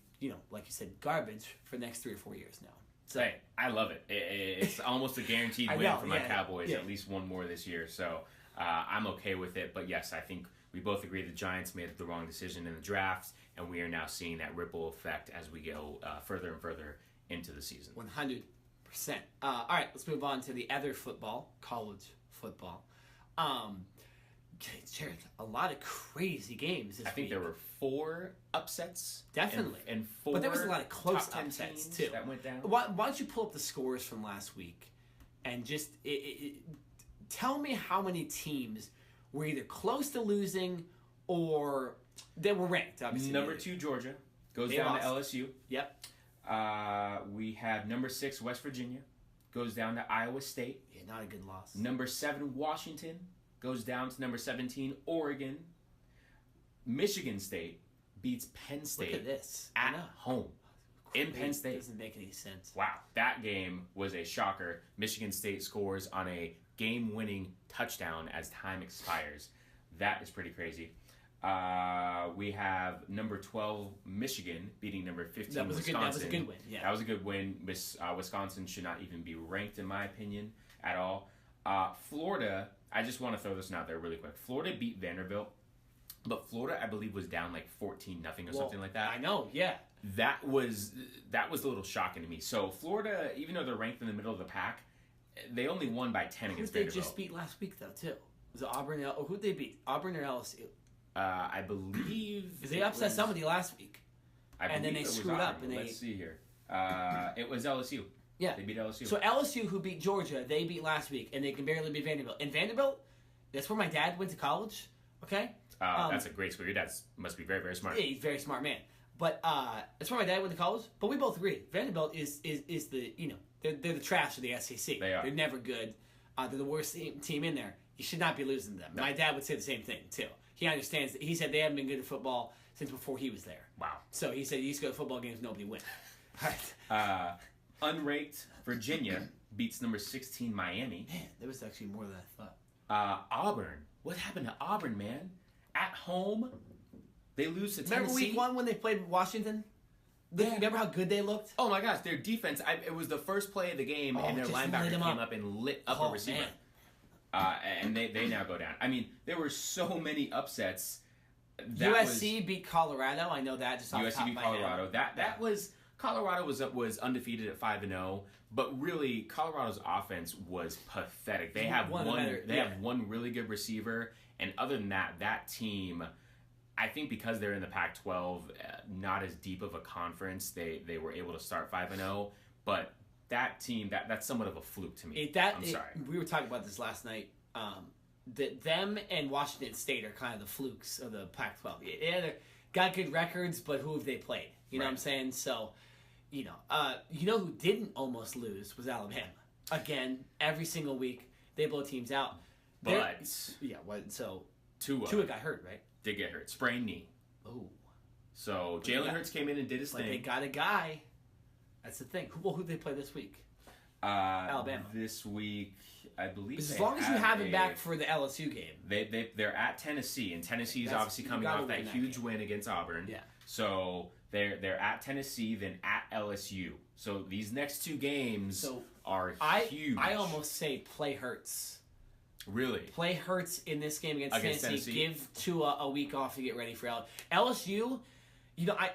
like you said, garbage for the next 3 or 4 years now. So, hey, I love it. It's almost a guaranteed win for my Cowboys, at least one more this year. So I'm okay with it. But yes, I think we both agree the Giants made the wrong decision in the draft, and we are now seeing that ripple effect as we go further and further into the season. 100%. All right, let's move on to the other football, college football. Jared, a lot of crazy games this week. I think there were 4 upsets. Definitely. And 4 but there was a lot of close top 10 upsets, teams too. That went down. Why don't you pull up the scores from last week and just tell me how many teams were either close to losing or they were ranked, obviously. Number 2, Georgia, goes down to LSU. Yep. We have number 6, West Virginia, goes down to Iowa State. Yeah, not a good loss. Number 7, Washington, goes down to number 17, Oregon. Michigan State beats Penn State. Look at this. At home. In Penn State. Doesn't make any sense. Wow, that game was a shocker. Michigan State scores on a game-winning touchdown as time expires. That is pretty crazy. We have number 12, Michigan, beating number 15, Wisconsin. That was a good win. Yeah. That was a good win. Wisconsin should not even be ranked, in my opinion, at all. Florida, I just want to throw this out there really quick. Florida beat Vanderbilt, but Florida, I believe, was down like 14-0 or something like that. I know, yeah. That was a little shocking to me. So Florida, even though they're ranked in the middle of the pack, they only won by 10 against Vanderbilt. Who they just beat last week, though, too? Was it Auburn? Who'd they beat? Auburn or LSU? I believe... Because they upset somebody last week. And then they screwed up. Let's see here. It was LSU. Yeah. They beat LSU. So LSU, who beat Georgia, they beat last week, and they can barely beat Vanderbilt. And Vanderbilt, that's where my dad went to college. Okay? That's a great school. Your dad must be very, very smart. Yeah, he's a very smart man. But that's why my dad went to college. But we both agree. Vanderbilt is the, they're the trash of the SEC. They are. They're never good. They're the worst team in there. You should not be losing to them. No. My dad would say the same thing, too. He understands. He said they haven't been good at football since before he was there. Wow. So he said he used to go to football games, nobody wins. All right. Unranked Virginia beats number 16 Miami. Man, that was actually more than I thought. Auburn. What happened to Auburn, man? At home, they lose to Tennessee. Remember week 1 when they played Washington? Yeah. Remember how good they looked? Oh my gosh, their defense! It was the first play of the game, and their linebacker came up and lit up a receiver. And they now go down. I mean, there were so many upsets. USC beat Colorado. I know that just off the top USC of beat my Colorado. head. That was Colorado was undefeated at 5-0, but really Colorado's offense was pathetic. They have one really good receiver, and other than that, that team. I think because they're in the Pac-12, not as deep of a conference, they were able to start 5-0. But that team, that's somewhat of a fluke to me. I'm sorry. We were talking about this last night. Them and Washington State are kind of the flukes of the Pac-12. Yeah, they got good records, but who have they played? You know what I'm saying? So, you know who didn't almost lose was Alabama. Again, every single week they blow teams out. Tua got hurt, right? Did get hurt. Sprained knee. Oh. So Jalen Hurts came in and did his thing. They got a guy. That's the thing. Who they play this week? Alabama. This week, I believe. As long as you have him back for the LSU game. They're at Tennessee, and Tennessee's obviously coming off that huge win against Auburn. Yeah. So they're at Tennessee, then at LSU. So these next two games are huge. I almost say play Hurts. Really? Play Hurts in this game against Tennessee. Give Tua a week off to get ready for LSU.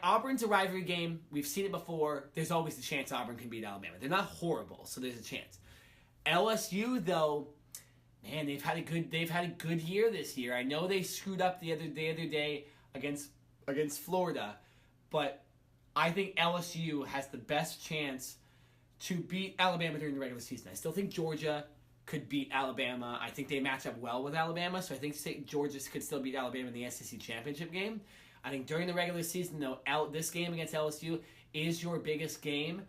Auburn's a rivalry game. We've seen it before. There's always the chance Auburn can beat Alabama. They're not horrible, so there's a chance. LSU, though, man, they've had a good year this year. I know they screwed up the other day against Florida, but I think LSU has the best chance to beat Alabama during the regular season. I still think Georgia could beat Alabama. I think they match up well with Alabama, so I think Georgia could still beat Alabama in the SEC championship game. I think during the regular season, though, this game against LSU is your biggest game.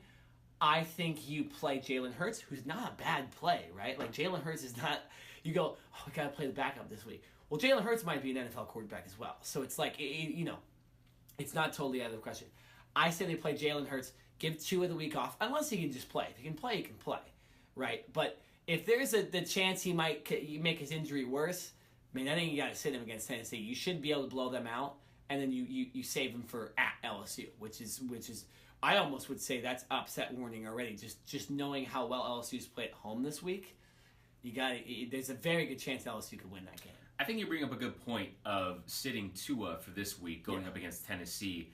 I think you play Jalen Hurts, who's not a bad play, right? Like, Jalen Hurts is not, you go, I got to play the backup this week. Well, Jalen Hurts might be an NFL quarterback as well. So it's like, it's not totally out of the question. I say they play Jalen Hurts, give Tua the week off, unless he can just play. If he can play, he can play, right? But if there's the chance he might make his injury worse, I think you got to sit him against Tennessee. You should be able to blow them out, and then you save him for at LSU, which is I almost would say that's upset warning already. Just knowing how well LSU's played at home this week, there's a very good chance LSU could win that game. I think you bring up a good point of sitting Tua for this week going up against Tennessee.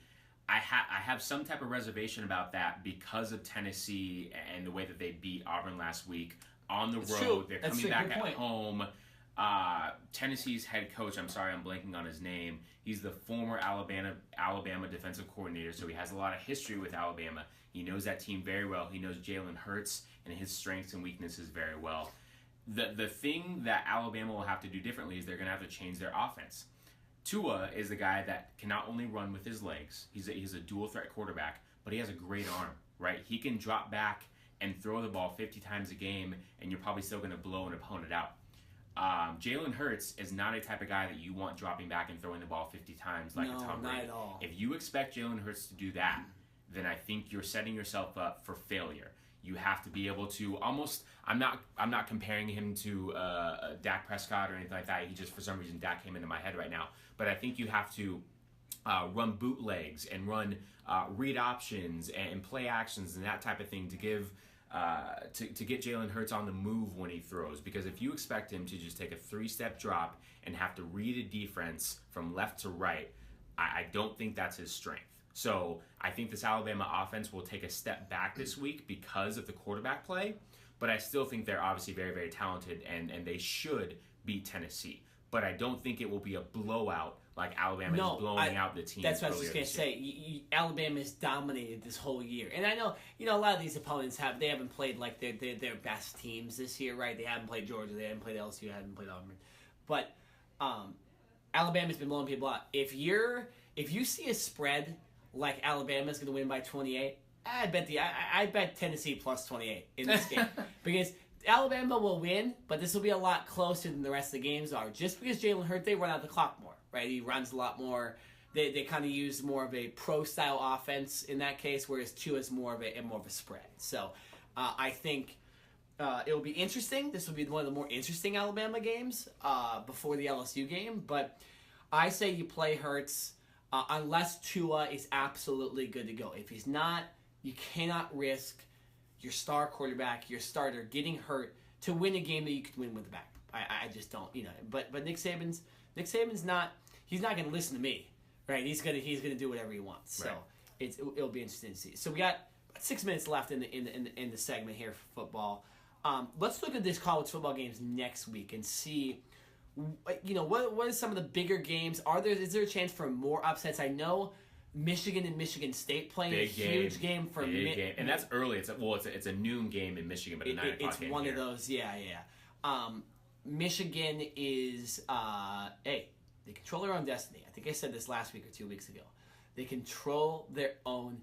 I have some type of reservation about that because of Tennessee and the way that they beat Auburn last week on the road. True. They're coming back at home. Tennessee's head coach, I'm sorry, I'm blanking on his name. He's the former Alabama defensive coordinator, so he has a lot of history with Alabama. He knows that team very well. He knows Jalen Hurts and his strengths and weaknesses very well. The thing that Alabama will have to do differently is they're going to have to change their offense. Tua is the guy that can not only run with his legs, he's a dual threat quarterback, but he has a great arm, right? He can drop back and throw the ball 50 times a game, and you're probably still going to blow an opponent out. Jalen Hurts is not a type of guy that you want dropping back and throwing the ball 50 times like a Tom Brady. Not at all. If you expect Jalen Hurts to do that, then I think you're setting yourself up for failure. You have to be able to almost. I'm not comparing him to Dak Prescott or anything like that. He just, for some reason, Dak came into my head right now. But I think you have to run bootlegs and run read options and play actions and that type of thing to give. To get Jalen Hurts on the move when he throws. Because if you expect him to just take a 3-step drop and have to read a defense from left to right, I don't think that's his strength. So I think this Alabama offense will take a step back this week because of the quarterback play, but I still think they're obviously very, very talented and they should beat Tennessee. But I don't think it will be a blowout like Alabama is blowing out the team. That's what I was just going to say. Alabama has dominated this whole year. And I know, a lot of these opponents haven't played like their best teams this year, right? They haven't played Georgia, they haven't played LSU, they haven't played Auburn. But Alabama's been blowing people out. If you see a spread like Alabama's going to win by 28, I bet Tennessee plus 28 in this game because Alabama will win, but this will be a lot closer than the rest of the games are. Just because Jalen Hurts, they run out the clock more, right? He runs a lot more. They kind of use more of a pro-style offense in that case, whereas Tua is more of a spread. So I think it will be interesting. This will be one of the more interesting Alabama games before the LSU game. But I say you play Hurts unless Tua is absolutely good to go. If he's not, you cannot risk your star quarterback, your starter, getting hurt to win a game that you could win with the back. I just don't, But Nick Saban's not. He's not going to listen to me. Right, he's gonna do whatever he wants. So right. It'll be interesting to see. So we got 6 minutes left in the segment here for football. Let's look at this college football games next week and see, what are some of the bigger games? Is there a chance for more upsets? I know Michigan and Michigan State playing a huge game for game. And that's early. It's a noon game in Michigan, but a 9 o'clock game. It's one here. of those. Yeah. Michigan is they control their own destiny. I think I said this last week or 2 weeks ago. They control their own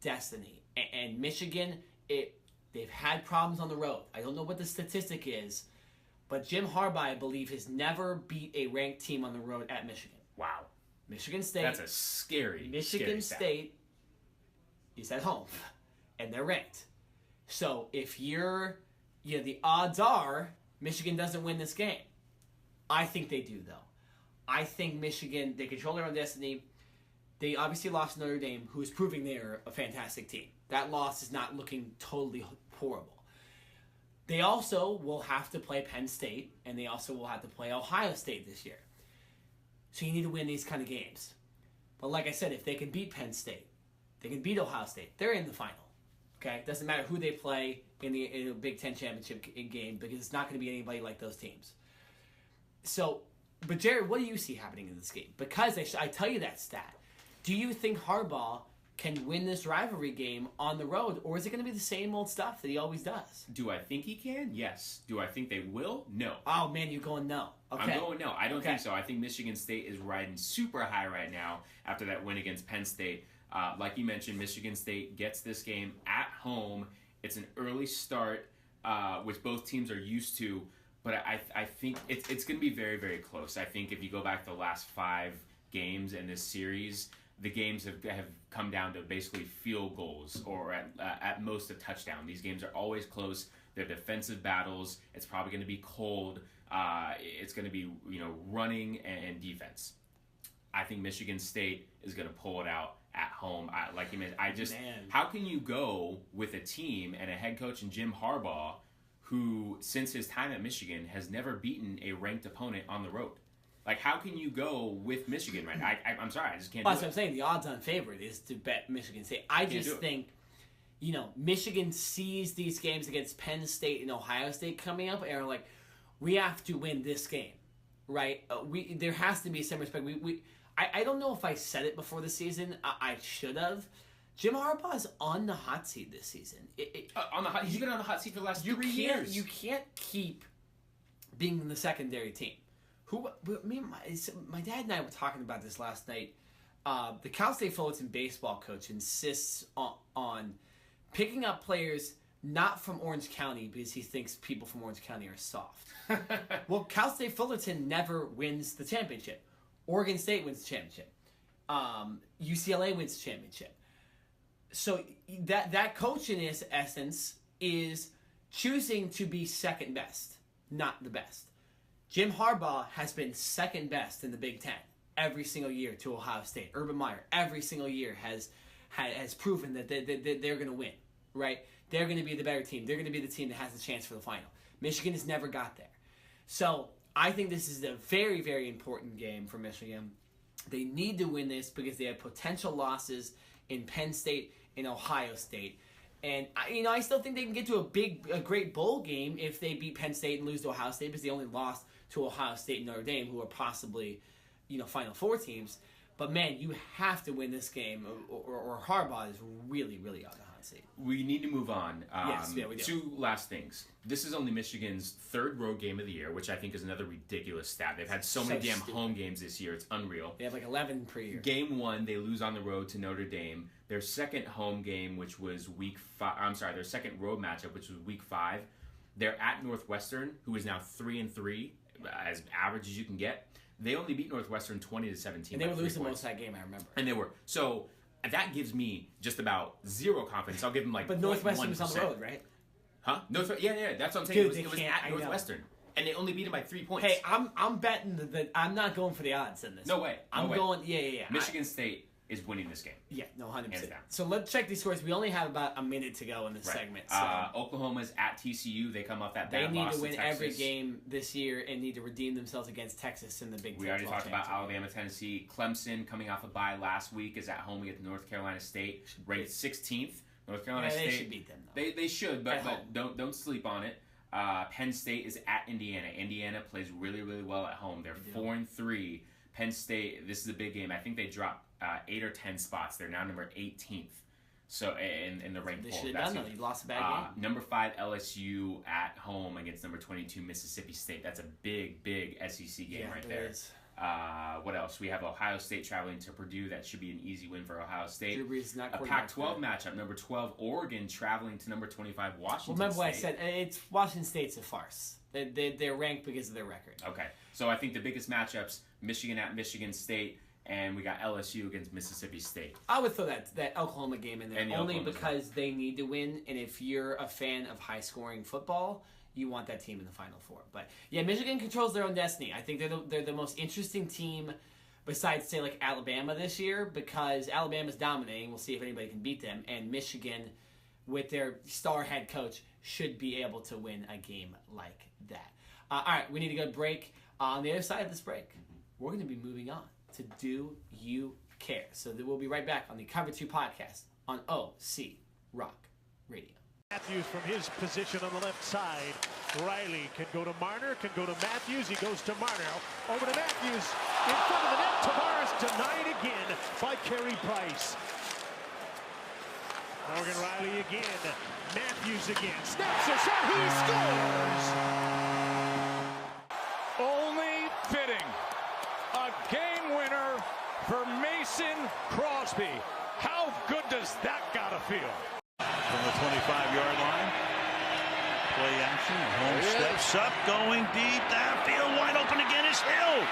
destiny. And Michigan, they've had problems on the road. I don't know what the statistic is, but Jim Harbaugh, I believe, has never beat a ranked team on the road at Michigan. Wow. Michigan State. That's a scary Michigan stat. State is at home, and they're ranked. So if the odds are Michigan doesn't win this game. I think they do, though. I think Michigan, they control their own destiny. They obviously lost Notre Dame, who's proving they're a fantastic team. That loss is not looking totally horrible. They also will have to play Penn State, and they also will have to play Ohio State this year. So you need to win these kind of games. But like I said, if they can beat Penn State, they can beat Ohio State, they're in the final. Okay? It doesn't matter who they play in a Big Ten championship game because it's not going to be anybody like those teams. So... But, Jared, what do you see happening in this game? Because I tell you that stat. Do you think Harbaugh can win this rivalry game on the road, or is it going to be the same old stuff that he always does? Do I think he can? Yes. Do I think they will? No. Oh, man, you're going no. Okay. I'm going no. I don't think so. I think Michigan State is riding super high right now after that win against Penn State. Like you mentioned, Michigan State gets this game at home. It's an early start, which both teams are used to. But I think it's going to be very, very close. I think if you go back to the last 5 games in this series, the games have come down to basically field goals or at most a touchdown. These games are always close. They're defensive battles. It's probably going to be cold. It's going to be running and defense. I think Michigan State is going to pull it out at home. Like you mentioned, how can you go with a team and a head coach and Jim Harbaugh who, since his time at Michigan, has never beaten a ranked opponent on the road? Like, how can you go with Michigan right now? I'm sorry, I just can't do it. That's what I'm saying. The odds-on favorite is to bet Michigan State. I just think, Michigan sees these games against Penn State and Ohio State coming up, and are like, we have to win this game, right? There has to be some respect. I don't know if I said it before the season. I should have. Jim Harbaugh is on the hot seat this season. He's been on the hot seat for the last 3 years. You can't keep being the secondary team. My dad and I were talking about this last night. The Cal State Fullerton baseball coach insists on picking up players not from Orange County because he thinks people from Orange County are soft. Well, Cal State Fullerton never wins the championship. Oregon State wins the championship. UCLA wins the championship. So that coach in his essence is choosing to be second best, not the best. Jim Harbaugh has been second best in the Big Ten every single year to Ohio State. Urban Meyer every single year has proven that they're going to win, right? They're going to be the better team. They're going to be the team that has the chance for the final. Michigan has never got there. So I think this is a very, very important game for Michigan. They need to win this because they have potential losses in Penn State and Ohio State. And, I still think they can get to a great bowl game if they beat Penn State and lose to Ohio State because they only lost to Ohio State and Notre Dame, who are possibly, Final Four teams. But, man, you have to win this game or Harbaugh is really, really on the hot seed. We need to move on. Yes, yeah, we do. Two last things. This is only Michigan's third road game of the year, which I think is another ridiculous stat. They've had so many damn home games this year. It's unreal. They have like 11 per year. Game 1, they lose on the road to Notre Dame. Their second home game, which was week 5. I'm sorry, their second road matchup, which was week 5. They're at Northwestern, who is now 3-3, as average as you can get. They only beat Northwestern 20-17. And they were losing most of that game, I remember. And they were. So that gives me just about zero confidence. I'll give them like But Northwestern was on the road, right? Huh? Yeah. That's what I'm saying. Dude, it was at Northwestern. And they only beat them by 3 points. Hey, I'm betting that I'm not going for the odds in this. No way. I'm going, yeah. Michigan State is winning this game. Yeah, no, 100%. Hands down. So let's check these scores. We only have about a minute to go in this segment. So Oklahoma's at TCU. They come off that they bad need loss to win Texas. every game this year and need to redeem themselves against Texas in the Big Ten. We already talked about championship. Alabama, Tennessee. Clemson, coming off a bye last week, is at home against North Carolina State, ranked 16th. North Carolina State. They should beat them, though. They should, but don't sleep on it. Penn State is at Indiana. Indiana plays really, really well at home. They're 4-3. Penn State, this is a big game. I think they dropped 8 or 10 spots. They're now number 18th. So in the ranked They poll. should have done that. You lost a bad game. Number 5 LSU at home against number 22 Mississippi State. That's a big, big SEC game right there. Is. What else? We have Ohio State traveling to Purdue. That should be an easy win for Ohio State. Drew Brees is not a Pac-12 matchup. Number 12 Oregon traveling to number 25 Washington Remember what I State. said? It's Washington State's a farce. They're ranked because of their record. Okay, so I think the biggest matchups: Michigan at Michigan State, and we got LSU against Mississippi State. I would throw that Oklahoma game in there And the only Oklahoma because they need to win. And if you're a fan of high-scoring football, you want that team in the Final Four. But yeah, Michigan controls their own destiny. I think they're the most interesting team besides, say, like Alabama this year, because Alabama's dominating. We'll see if anybody can beat them. And Michigan, with their star head coach, should be able to win a game like that. All right, we need to go to break. On the other side of this break, we're going to be moving on to Do You Care? So we'll be right back on the Cover 2 podcast on OC Rock Radio. Matthews from his position on the left side. Riley can go to Marner, can go to Matthews. He goes to Marner. Over to Matthews. In front of the net. Tavares denied again by Carey Price. Morgan Riley again. Matthews again. Snaps a shot. He scores! Only fitting. A game winner for Mason Crosby. How good does that gotta feel? From the 25-yard line. Play action. Holmes steps up, going deep. Downfield, wide open again is Hill.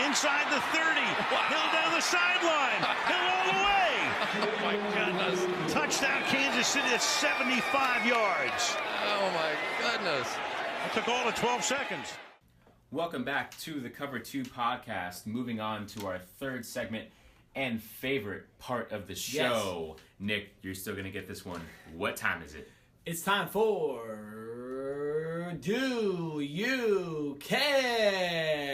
Inside the 30. Hill down the sideline. Hill all the way. Oh my goodness. Touchdown Kansas City at 75 yards. Oh my goodness. It took all of 12 seconds. Welcome back to the Cover 2 podcast. Moving on to our third segment and favorite part of the show. Yes. Nick, you're still going to get this one. What time is it? It's time for Do You Care?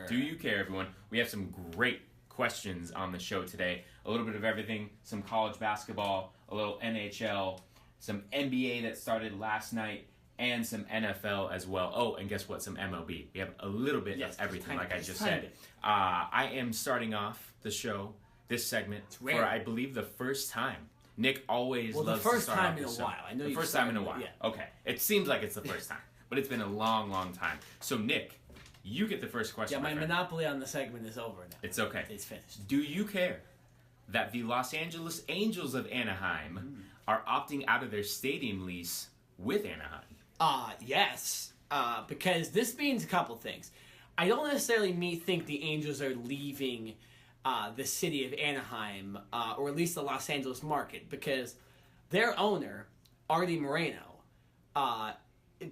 Do You Care, everyone? We have some great questions on the show today. A little bit of everything, some college basketball, a little NHL, some NBA that started last night, and some NFL as well. Oh, and guess what? Some MLB. We have a little bit of everything, like I just said. I am starting off the show, this segment, for I believe the first time. Nick always loves to start off the show. The first time in a while. I know the first time in a while. Yeah. Okay. It seems like it's the first time, but it's been a long, long time. So, Nick, you get the first question. Yeah, my monopoly on the segment is over now. It's okay. It's finished. Do you care that the Los Angeles Angels of Anaheim are opting out of their stadium lease with Anaheim? Yes. Because this means a couple things. I don't necessarily think the Angels are leaving the city of Anaheim, or at least the Los Angeles market, because their owner, Artie Moreno,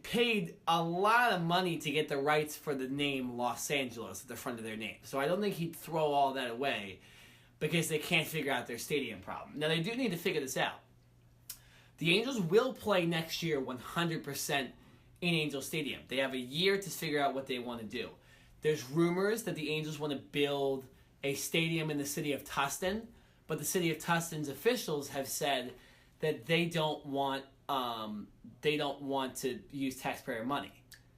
paid a lot of money to get the rights for the name Los Angeles at the front of their name. So I don't think he'd throw all that away because they can't figure out their stadium problem. Now, they do need to figure this out. The Angels will play next year 100% in Angel Stadium. They have a year to figure out what they want to do. There's rumors that the Angels want to build a stadium in the city of Tustin, but the city of Tustin's officials have said that they don't want to use taxpayer money.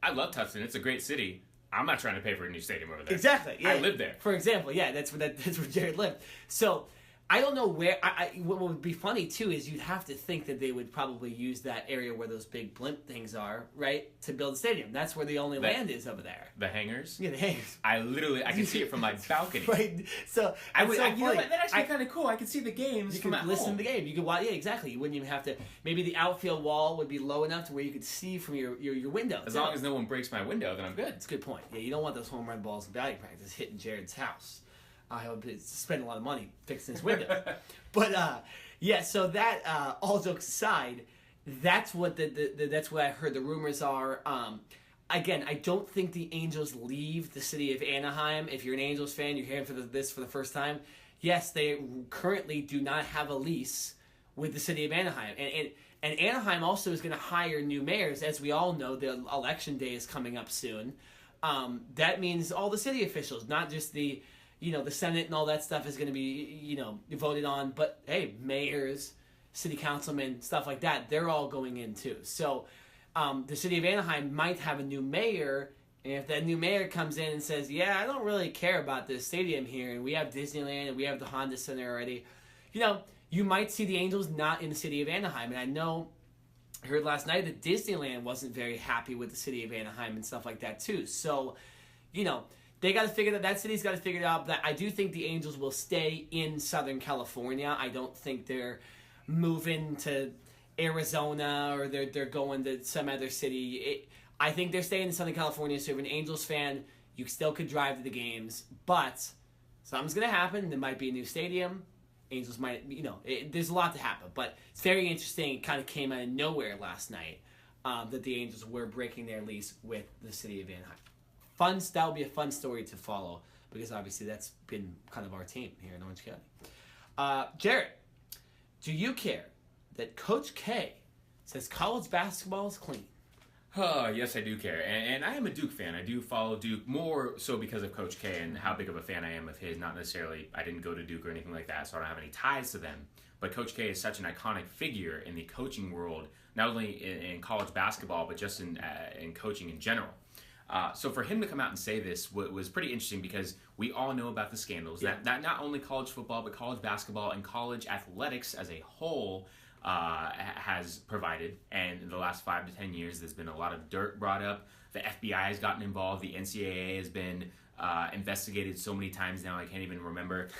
I love Tustin. It's a great city. I'm not trying to pay for a new stadium over there. Exactly. Yeah. I live there. For example, yeah, that's where Jared lived. So I don't know where. What would be funny too is you'd have to think that they would probably use that area where those big blimp things are, right, to build a stadium. That's where the only land is over there. The hangars. Yeah, the hangars. I can see it from my balcony. Right. So you know what? That's actually kind of cool. I can see the games. You can listen to the game. You could watch. Yeah, exactly. You wouldn't even have to. Maybe the outfield wall would be low enough to where you could see from your window. As long as no one breaks my window, then I'm good. That's a good point. Yeah, you don't want those home run balls in batting practice hitting Jared's house. I would spend a lot of money fixing his window. But yeah, so that all jokes aside, that's what that's what I heard the rumors are. Again, I don't think the Angels leave the city of Anaheim. If you're an Angels fan, you're hearing this for the first time. Yes, they currently do not have a lease with the city of Anaheim, and Anaheim also is going to hire new mayors. As we all know, the election day is coming up soon. That means all the city officials, not just the Senate and all that stuff is going to be, voted on. But, hey, mayors, city councilmen, stuff like that, they're all going in too. So the city of Anaheim might have a new mayor. And if that new mayor comes in and says, yeah, I don't really care about this stadium here, and we have Disneyland and we have the Honda Center already, you might see the Angels not in the city of Anaheim. And I heard last night that Disneyland wasn't very happy with the city of Anaheim and stuff like that too. So, they got to figure that city's got to figure it out. But I do think the Angels will stay in Southern California. I don't think they're moving to Arizona or they're going to some other city. I think they're staying in Southern California. So if you're an Angels fan, you still could drive to the games. But something's going to happen. There might be a new stadium. Angels might, there's a lot to happen. But it's very interesting. It kind of came out of nowhere last night that the Angels were breaking their lease with the city of Anaheim. That would be a fun story to follow because obviously that's been kind of our team here in Orange County. Jared, do you care that Coach K says college basketball is clean? Oh, yes, I do care. And I am a Duke fan. I do follow Duke more so because of Coach K and how big of a fan I am of his. Not necessarily, I didn't go to Duke or anything like that, so I don't have any ties to them. But Coach K is such an iconic figure in the coaching world, not only in college basketball, but just in coaching in general. So for him to come out and say this was pretty interesting because we all know about the scandals that not only college football, but college basketball and college athletics as a whole has provided. And in the last 5 to 10 years, there's been a lot of dirt brought up. The FBI has gotten involved. The NCAA has been investigated so many times now I can't even remember.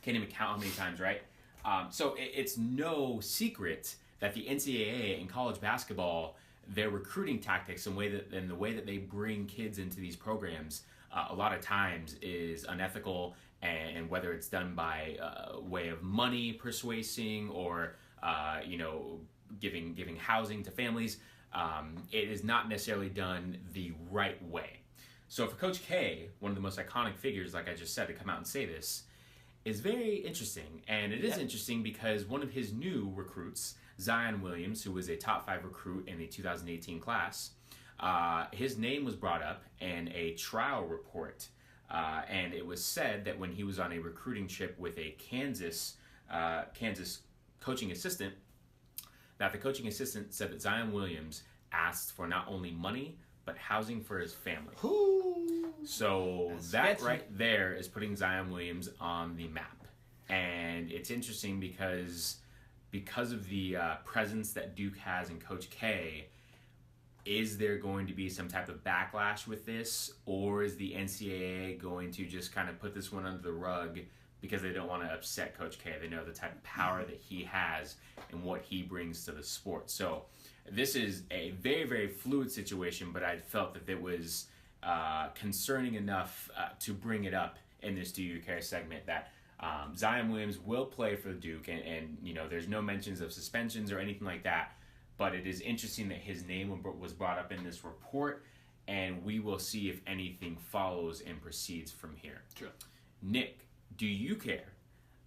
Can't even count how many times, right? So it's no secret that the NCAA and college basketball, their recruiting tactics and the way that they bring kids into these programs a lot of times is unethical, and whether it's done by way of money persuading or giving housing to families, it is not necessarily done the right way. So for Coach K, one of the most iconic figures, like I just said, to come out and say this is very interesting. And it is interesting because one of his new recruits, Zion Williams, who was a top 5 recruit in the 2018 class, his name was brought up in a trial report. And it was said that when he was on a recruiting trip with a Kansas coaching assistant, that the coaching assistant said that Zion Williams asked for not only money, but housing for his family. So that right there is putting Zion Williams on the map. And it's interesting because of the presence that Duke has in Coach K, is there going to be some type of backlash with this? Or is the NCAA going to just kind of put this one under the rug because they don't want to upset Coach K? They know the type of power that he has and what he brings to the sport. So this is a very, very fluid situation, but I felt that it was concerning enough to bring it up in this Do You Care segment that Zion Williams will play for Duke, and there's no mentions of suspensions or anything like that, but it is interesting that his name was brought up in this report, and we will see if anything follows and proceeds from here. Sure. Nick, do you care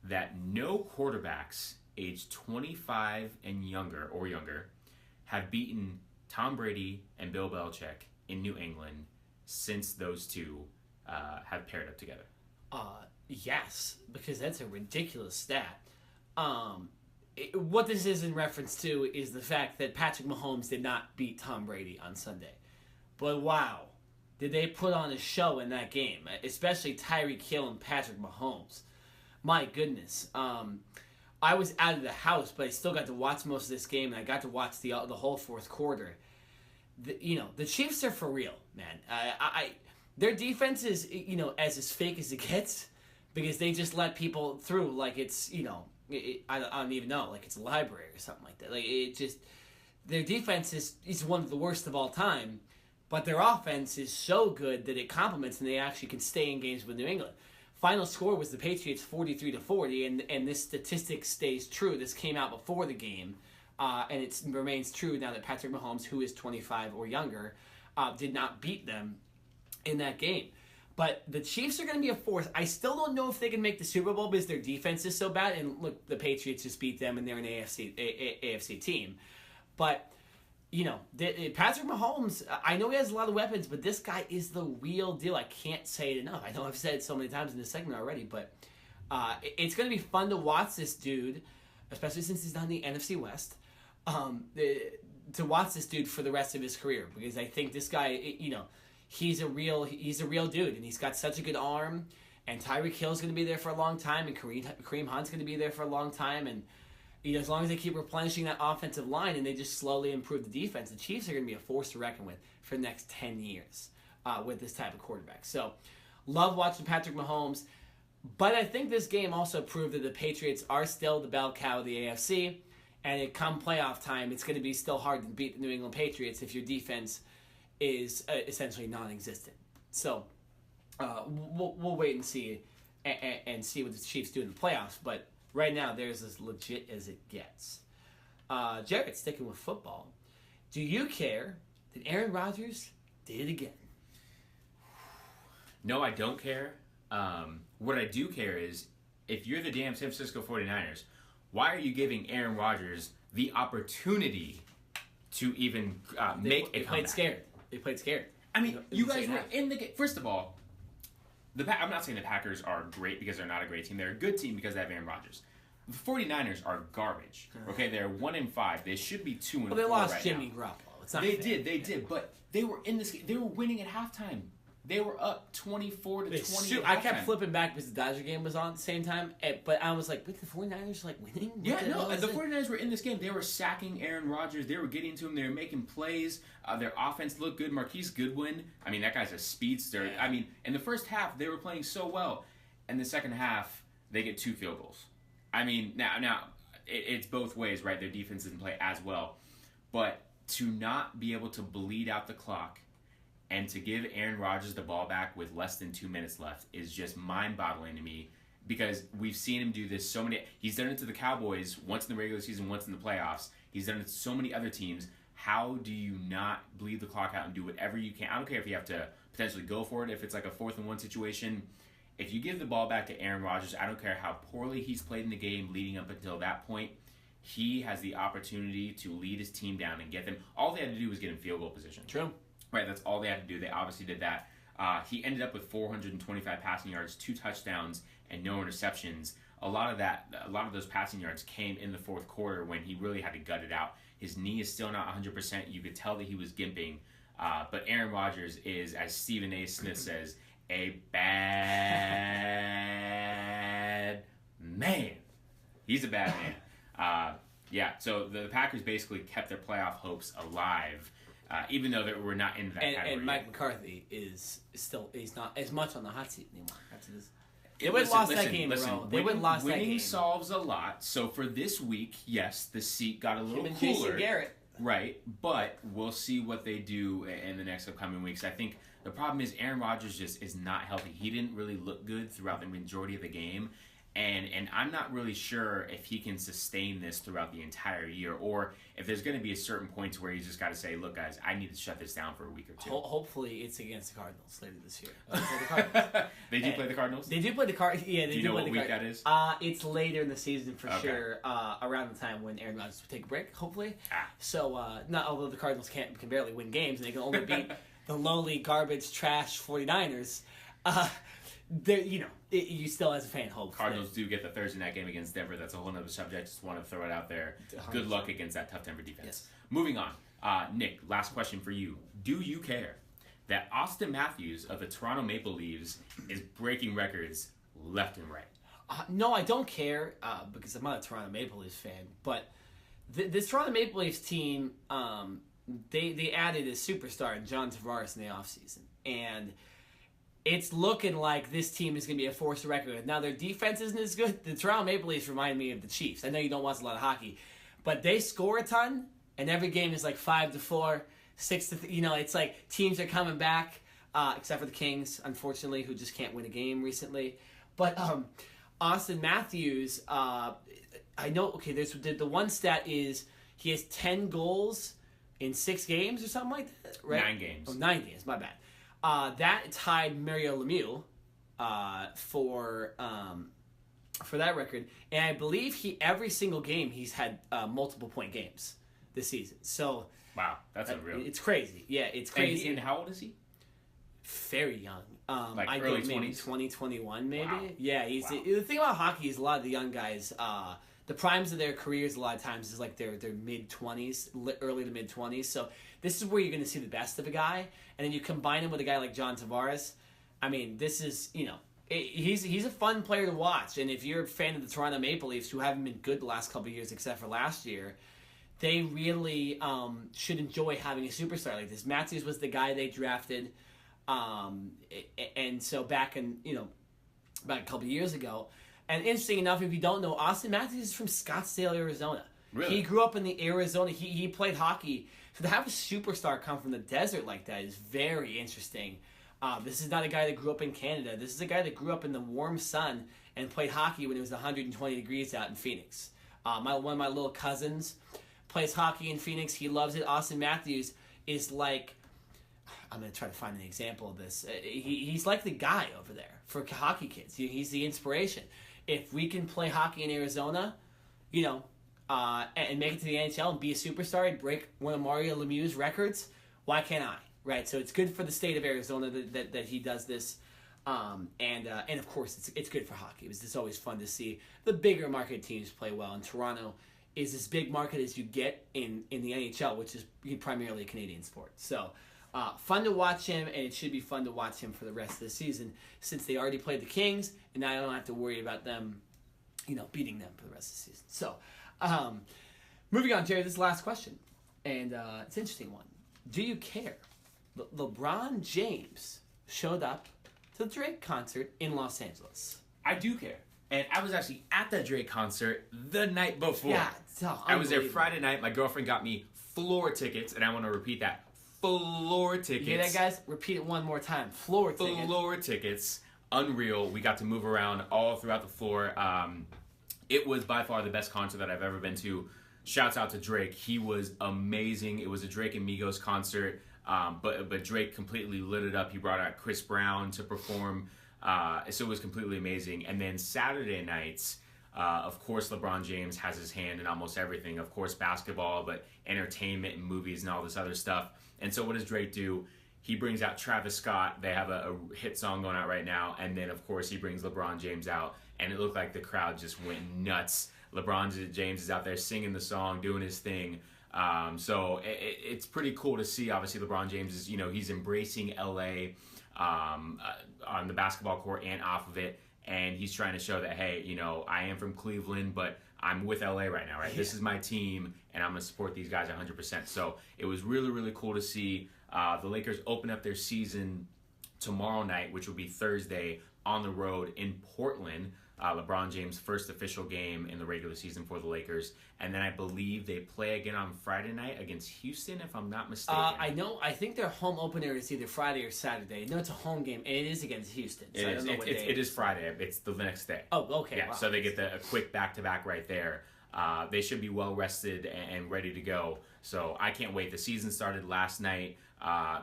that no quarterbacks aged 25 and younger have beaten Tom Brady and Bill Belichick in New England since those two have paired up together? Yes, because that's a ridiculous stat. What this is in reference to is the fact that Patrick Mahomes did not beat Tom Brady on Sunday. But wow, did they put on a show in that game, especially Tyreek Hill and Patrick Mahomes. my goodness. I was out of the house, but I still got to watch most of this game, and I got to watch the whole fourth quarter. The Chiefs are for real, man. Their defense is, as fake as it gets, because they just let people through like it's, I don't even know, like it's a library or something like that. Like it just, their defense is one of the worst of all time, but their offense is so good that it complements and they actually can stay in games with New England. Final score was the Patriots 43-40, and this statistic stays true. This came out before the game, and it remains true now that Patrick Mahomes, who is 25 or younger, did not beat them in that game. But the Chiefs are going to be a force. I still don't know if they can make the Super Bowl because their defense is so bad. And look, the Patriots just beat them, and they're an AFC team. But, Patrick Mahomes, I know he has a lot of weapons, but this guy is the real deal. I can't say it enough. I know I've said it so many times in this segment already, but it's going to be fun to watch this dude, especially since he's not in the NFC West, to watch this dude for the rest of his career. Because I think this guy, he's a real dude, and he's got such a good arm. And Tyreek Hill's going to be there for a long time, and Kareem Hunt's going to be there for a long time. And as long as they keep replenishing that offensive line and they just slowly improve the defense, the Chiefs are going to be a force to reckon with for the next 10 years with this type of quarterback. So, love watching Patrick Mahomes. But I think this game also proved that the Patriots are still the bell cow of the AFC. And come playoff time, it's going to be still hard to beat the New England Patriots if your defense is essentially non-existent. So we'll wait and see and see what the Chiefs do in the playoffs. But right now, they're as legit as it gets. Jared, sticking with football, do you care that Aaron Rodgers did it again? No, I don't care. What I do care is if you're the damn San Francisco 49ers, why are you giving Aaron Rodgers the opportunity to even make a comeback? They played scared. I mean, you guys were in the game. First of all, I'm not saying the Packers are great because they're not a great team. They're a good team because they have Aaron Rodgers. The 49ers are garbage. Okay, they're 1-5. They should be 2-4 Well, they lost right Jimmy now. Garoppolo. It's not They fair. did. But they were in this game. They were winning at halftime. They were up 24-20. I kept flipping back because the Dodger game was on at the same time, but I was like, wait, the 49ers winning? The 49ers were in this game. They were sacking Aaron Rodgers. They were getting to him. They were making plays. Their offense looked good. Marquise Goodwin, I mean, that guy's a speedster. Yeah. I mean, in the first half, they were playing so well. In the second half, they get 2 field goals. I mean, now it's both ways, right? Their defense didn't play as well. But to not be able to bleed out the clock and to give Aaron Rodgers the ball back with less than 2 minutes left is just mind-boggling to me because we've seen him do this so many. He's done it to the Cowboys once in the regular season, once in the playoffs. He's done it to so many other teams. How do you not bleed the clock out and do whatever you can? I don't care if you have to potentially go for it, if it's like a 4th-and-1 situation. If you give the ball back to Aaron Rodgers, I don't care how poorly he's played in the game leading up until that point. He has the opportunity to lead his team down and get them. All they had to do was get in field goal position. True. Right, that's all they had to do. They obviously did that. He ended up with 425 passing yards, 2 touchdowns, and no interceptions. A lot of those passing yards came in the fourth quarter when he really had to gut it out. His knee is still not 100%. You could tell that he was gimping. But Aaron Rodgers is, as Stephen A. Smith says, a bad man. He's a bad man. So the Packers basically kept their playoff hopes alive. Even though we're not in that category. And Mike McCarthy he's not as much on the hot seat anymore. They would have lost that game, bro. They would have lost that game. Winning solves a lot. So for this week, yes, the seat got a little cooler. Jason Garrett. Right, but we'll see what they do in the next upcoming weeks. I think the problem is Aaron Rodgers just is not healthy. He didn't really look good throughout the majority of the game. And I'm not really sure if he can sustain this throughout the entire year or if there's going to be a certain point where he's just got to say, look, guys, I need to shut this down for a week or 2. Hopefully it's against the Cardinals later this year. They do play the Cardinals? They do play the Cardinals. Yeah, they do. Do you know what week that is? It's later in the season for sure, around the time when Aaron Rodgers will take a break, hopefully. So, although the Cardinals can barely win games and they can only beat the lowly, garbage, trash 49ers, you still as a fan hope. Cardinals do get the Thursday night game against Denver. That's a whole other subject. Just want to throw it out there. 100%. Good luck against that tough Denver defense. Yes. Moving on. Nick, last question for you. Do you care that Austin Matthews of the Toronto Maple Leafs is breaking records left and right? No, I don't care because I'm not a Toronto Maple Leafs fan. But this Toronto Maple Leafs team, they added a superstar in John Tavares in the offseason. And it's looking like this team is going to be a force to reckon with. Now, their defense isn't as good. The Toronto Maple Leafs remind me of the Chiefs. I know you don't watch a lot of hockey. But they score a ton, and every game is like 5-4, 6-3. It's like teams are coming back, except for the Kings, unfortunately, who just can't win a game recently. But Austin Matthews, I know. Okay, the one stat is he has 10 goals in 6 games or something like that, right? 9 games. Oh, 9 games. My bad. That tied Mario Lemieux for that record, and I believe every single game he's had multiple point games this season. So wow, that's unreal. It's crazy. Yeah, it's crazy. And how old is he? Very young. Like I early think maybe 20s? 2021 maybe. Wow. Yeah, the thing about hockey is a lot of the young guys, the primes of their careers a lot of times is like their mid 20s, early to mid 20s. So this is where you're going to see the best of a guy, and then you combine him with a guy like John Tavares. I mean, this is he's a fun player to watch, and if you're a fan of the Toronto Maple Leafs, who haven't been good the last couple of years except for last year, they really should enjoy having a superstar like this. Matthews was the guy they drafted, and so back about a couple of years ago. And interesting enough, if you don't know, Austin Matthews is from Scottsdale, Arizona. Really? He grew up in the Arizona. He played hockey. So to have a superstar come from the desert like that is very interesting. This is not a guy that grew up in Canada. This is a guy that grew up in the warm sun and played hockey when it was 120 degrees out in Phoenix. One of my little cousins plays hockey in Phoenix. He loves it. Austin Matthews is like, I'm going to try to find an example of this. He's like the guy over there for hockey kids. He's the inspiration. If we can play hockey in Arizona, and make it to the NHL and be a superstar and break one of Mario Lemieux's records, why can't I? Right, so it's good for the state of Arizona that he does this, and of course it's good for hockey. It's always fun to see the bigger market teams play well. And Toronto is as big market as you get in the NHL, which is primarily a Canadian sport. So fun to watch him, and it should be fun to watch him for the rest of the season since they already played the Kings, and now I don't have to worry about them, beating them for the rest of the season. So moving on, Jerry, this is the last question, and it's an interesting one. Do you care? LeBron James showed up to the Drake concert in Los Angeles. I do care. And I was actually at that Drake concert the night before. Yeah, I was there Friday night. My girlfriend got me floor tickets, and I want to repeat that. Floor tickets. You hear that, guys? Repeat it one more time. Floor tickets. Floor tickets. Unreal. We got to move around all throughout the floor. It was by far the best concert that I've ever been to. Shouts out to Drake. He was amazing. It was a Drake and Migos concert. But Drake completely lit it up. He brought out Chris Brown to perform. So it was completely amazing. And then Saturday nights, of course, LeBron James has his hand in almost everything. Of course, basketball, but entertainment and movies and all this other stuff. And so what does Drake do? He brings out Travis Scott. They have a hit song going out right now. And then, of course, he brings LeBron James out. And it looked like the crowd just went nuts. LeBron James is out there singing the song, doing his thing. So it's pretty cool to see. Obviously, LeBron James is, he's embracing LA on the basketball court and off of it. And he's trying to show that, hey, I am from Cleveland, but I'm with LA right now, right? Yeah. This is my team, and I'm going to support these guys 100%. So it was really, really cool to see. The Lakers open up their season tomorrow night, which will be Thursday, on the road in Portland. LeBron James' first official game in the regular season for the Lakers. And then I believe they play again on Friday night against Houston, if I'm not mistaken. I think their home opener is either Friday or Saturday. No, it's a home game, and it is against Houston. So I don't know what day it is Friday. It's the next day. Oh, okay. Yeah, wow. So they get a quick back-to-back right there. They should be well-rested and ready to go. So I can't wait. The season started last night.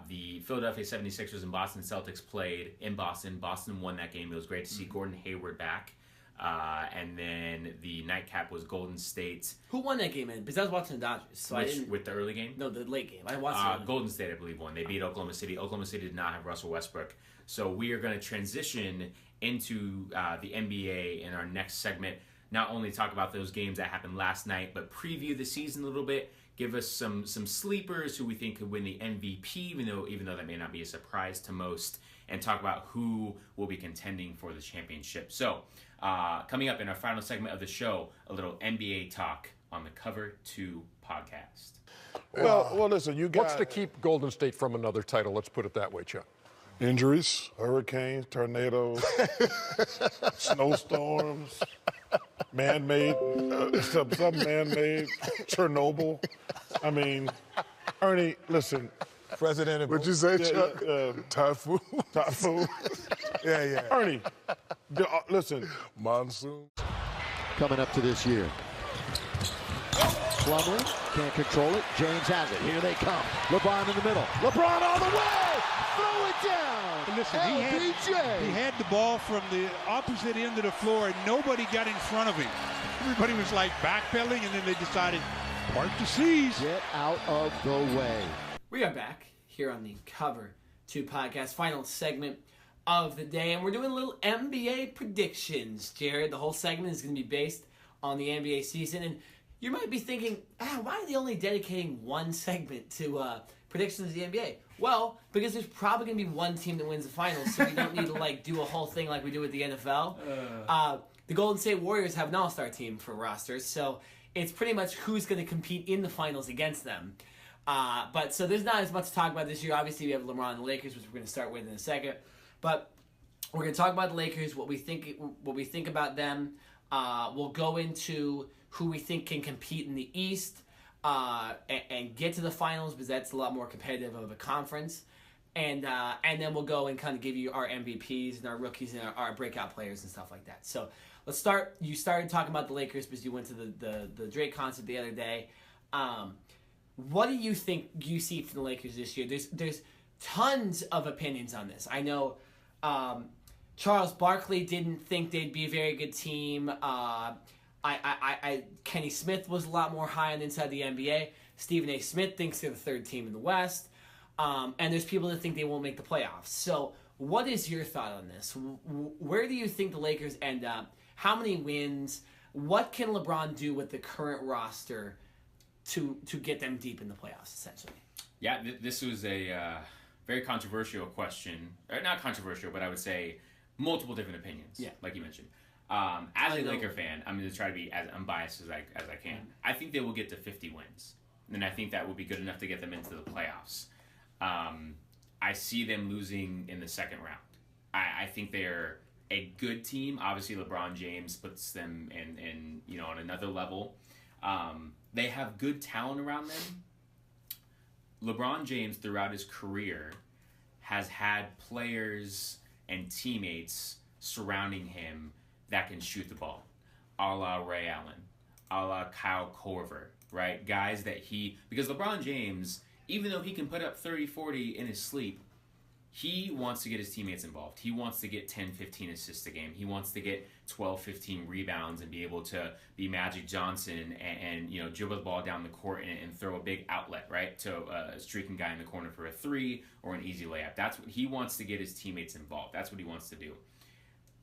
The Philadelphia 76ers and Boston Celtics played in Boston. Boston won that game. It was great to see Gordon Hayward back. And then the nightcap was Golden State. Who won that game? Because I was watching the Dodgers. So with the early game? No, the late game. I watched Golden State, I believe, won. They beat Oklahoma City. Oklahoma City did not have Russell Westbrook. So we are going to transition into the NBA in our next segment. Not only talk about those games that happened last night, but preview the season a little bit. give us some sleepers who we think could win the MVP, even though that may not be a surprise to most, and talk about who will be contending for the championship. So, coming up in our final segment of the show, a little NBA talk on the Cover 2 podcast. Well, listen, you got... What's to keep Golden State from another title? Let's put it that way, Chuck. Injuries, hurricanes, tornadoes, snowstorms, man-made, some man-made, Chernobyl. I mean, Ernie, listen. President of... What'd you say, Chuck? Typhoon. Typhoon. Yeah. Ernie, listen. Monsoon. Coming up to this year. Plumlee can't control it. James has it. Here they come. LeBron in the middle. LeBron all the way. Throw it down. Listen, he had the ball from the opposite end of the floor, and nobody got in front of him. Everybody was like backpedaling, and then they decided, part the seas. Get out of the way. We are back here on the Cover 2 podcast, final segment of the day, and we're doing a little NBA predictions, Jared. The whole segment is going to be based on the NBA season, and you might be thinking, why are they only dedicating one segment to predictions of the NBA? Well, because there's probably going to be one team that wins the finals, so we don't need to do a whole thing like we do with the NFL. The Golden State Warriors have an all-star team for rosters, so it's pretty much who's going to compete in the finals against them. But so there's not as much to talk about this year. Obviously, we have LeBron and the Lakers, which we're going to start with in a second. But we're going to talk about the Lakers, what we think about them. We'll go into who we think can compete in the East and get to the finals, because that's a lot more competitive of a conference. And then we'll go and kind of give you our MVPs and our rookies and our breakout players and stuff like that. So let's start. You started talking about the Lakers because you went to the Drake concert the other day. What do you think you see from the Lakers this year? There's tons of opinions on this. I know Charles Barkley didn't think they'd be a very good team. Kenny Smith was a lot more high on inside the NBA. Stephen A. Smith thinks they're the third team in the West. And there's people that think they won't make the playoffs. So what is your thought on this? Where do you think the Lakers end up? How many wins? What can LeBron do with the current roster to get them deep in the playoffs, essentially? Yeah, this was a very controversial question. Not controversial, but I would say multiple different opinions, like you mentioned. As a Laker fan, I'm going to try to be as unbiased as I can. I think they will get to 50 wins. And I think that will be good enough to get them into the playoffs. I see them losing in the second round. I think they're a good team. Obviously, LeBron James puts them in on another level. They have good talent around them. LeBron James, throughout his career, has had players and teammates surrounding him that can shoot the ball, a la Ray Allen, a la Kyle Korver, right? Guys that because LeBron James, even though he can put up 30, 40 in his sleep, he wants to get his teammates involved. He wants to get 10, 15 assists a game. He wants to get 12, 15 rebounds and be able to be Magic Johnson and dribble the ball down the court and throw a big outlet, right, to a streaking guy in the corner for a three or an easy layup. That's what he wants to get his teammates involved. That's what he wants to do.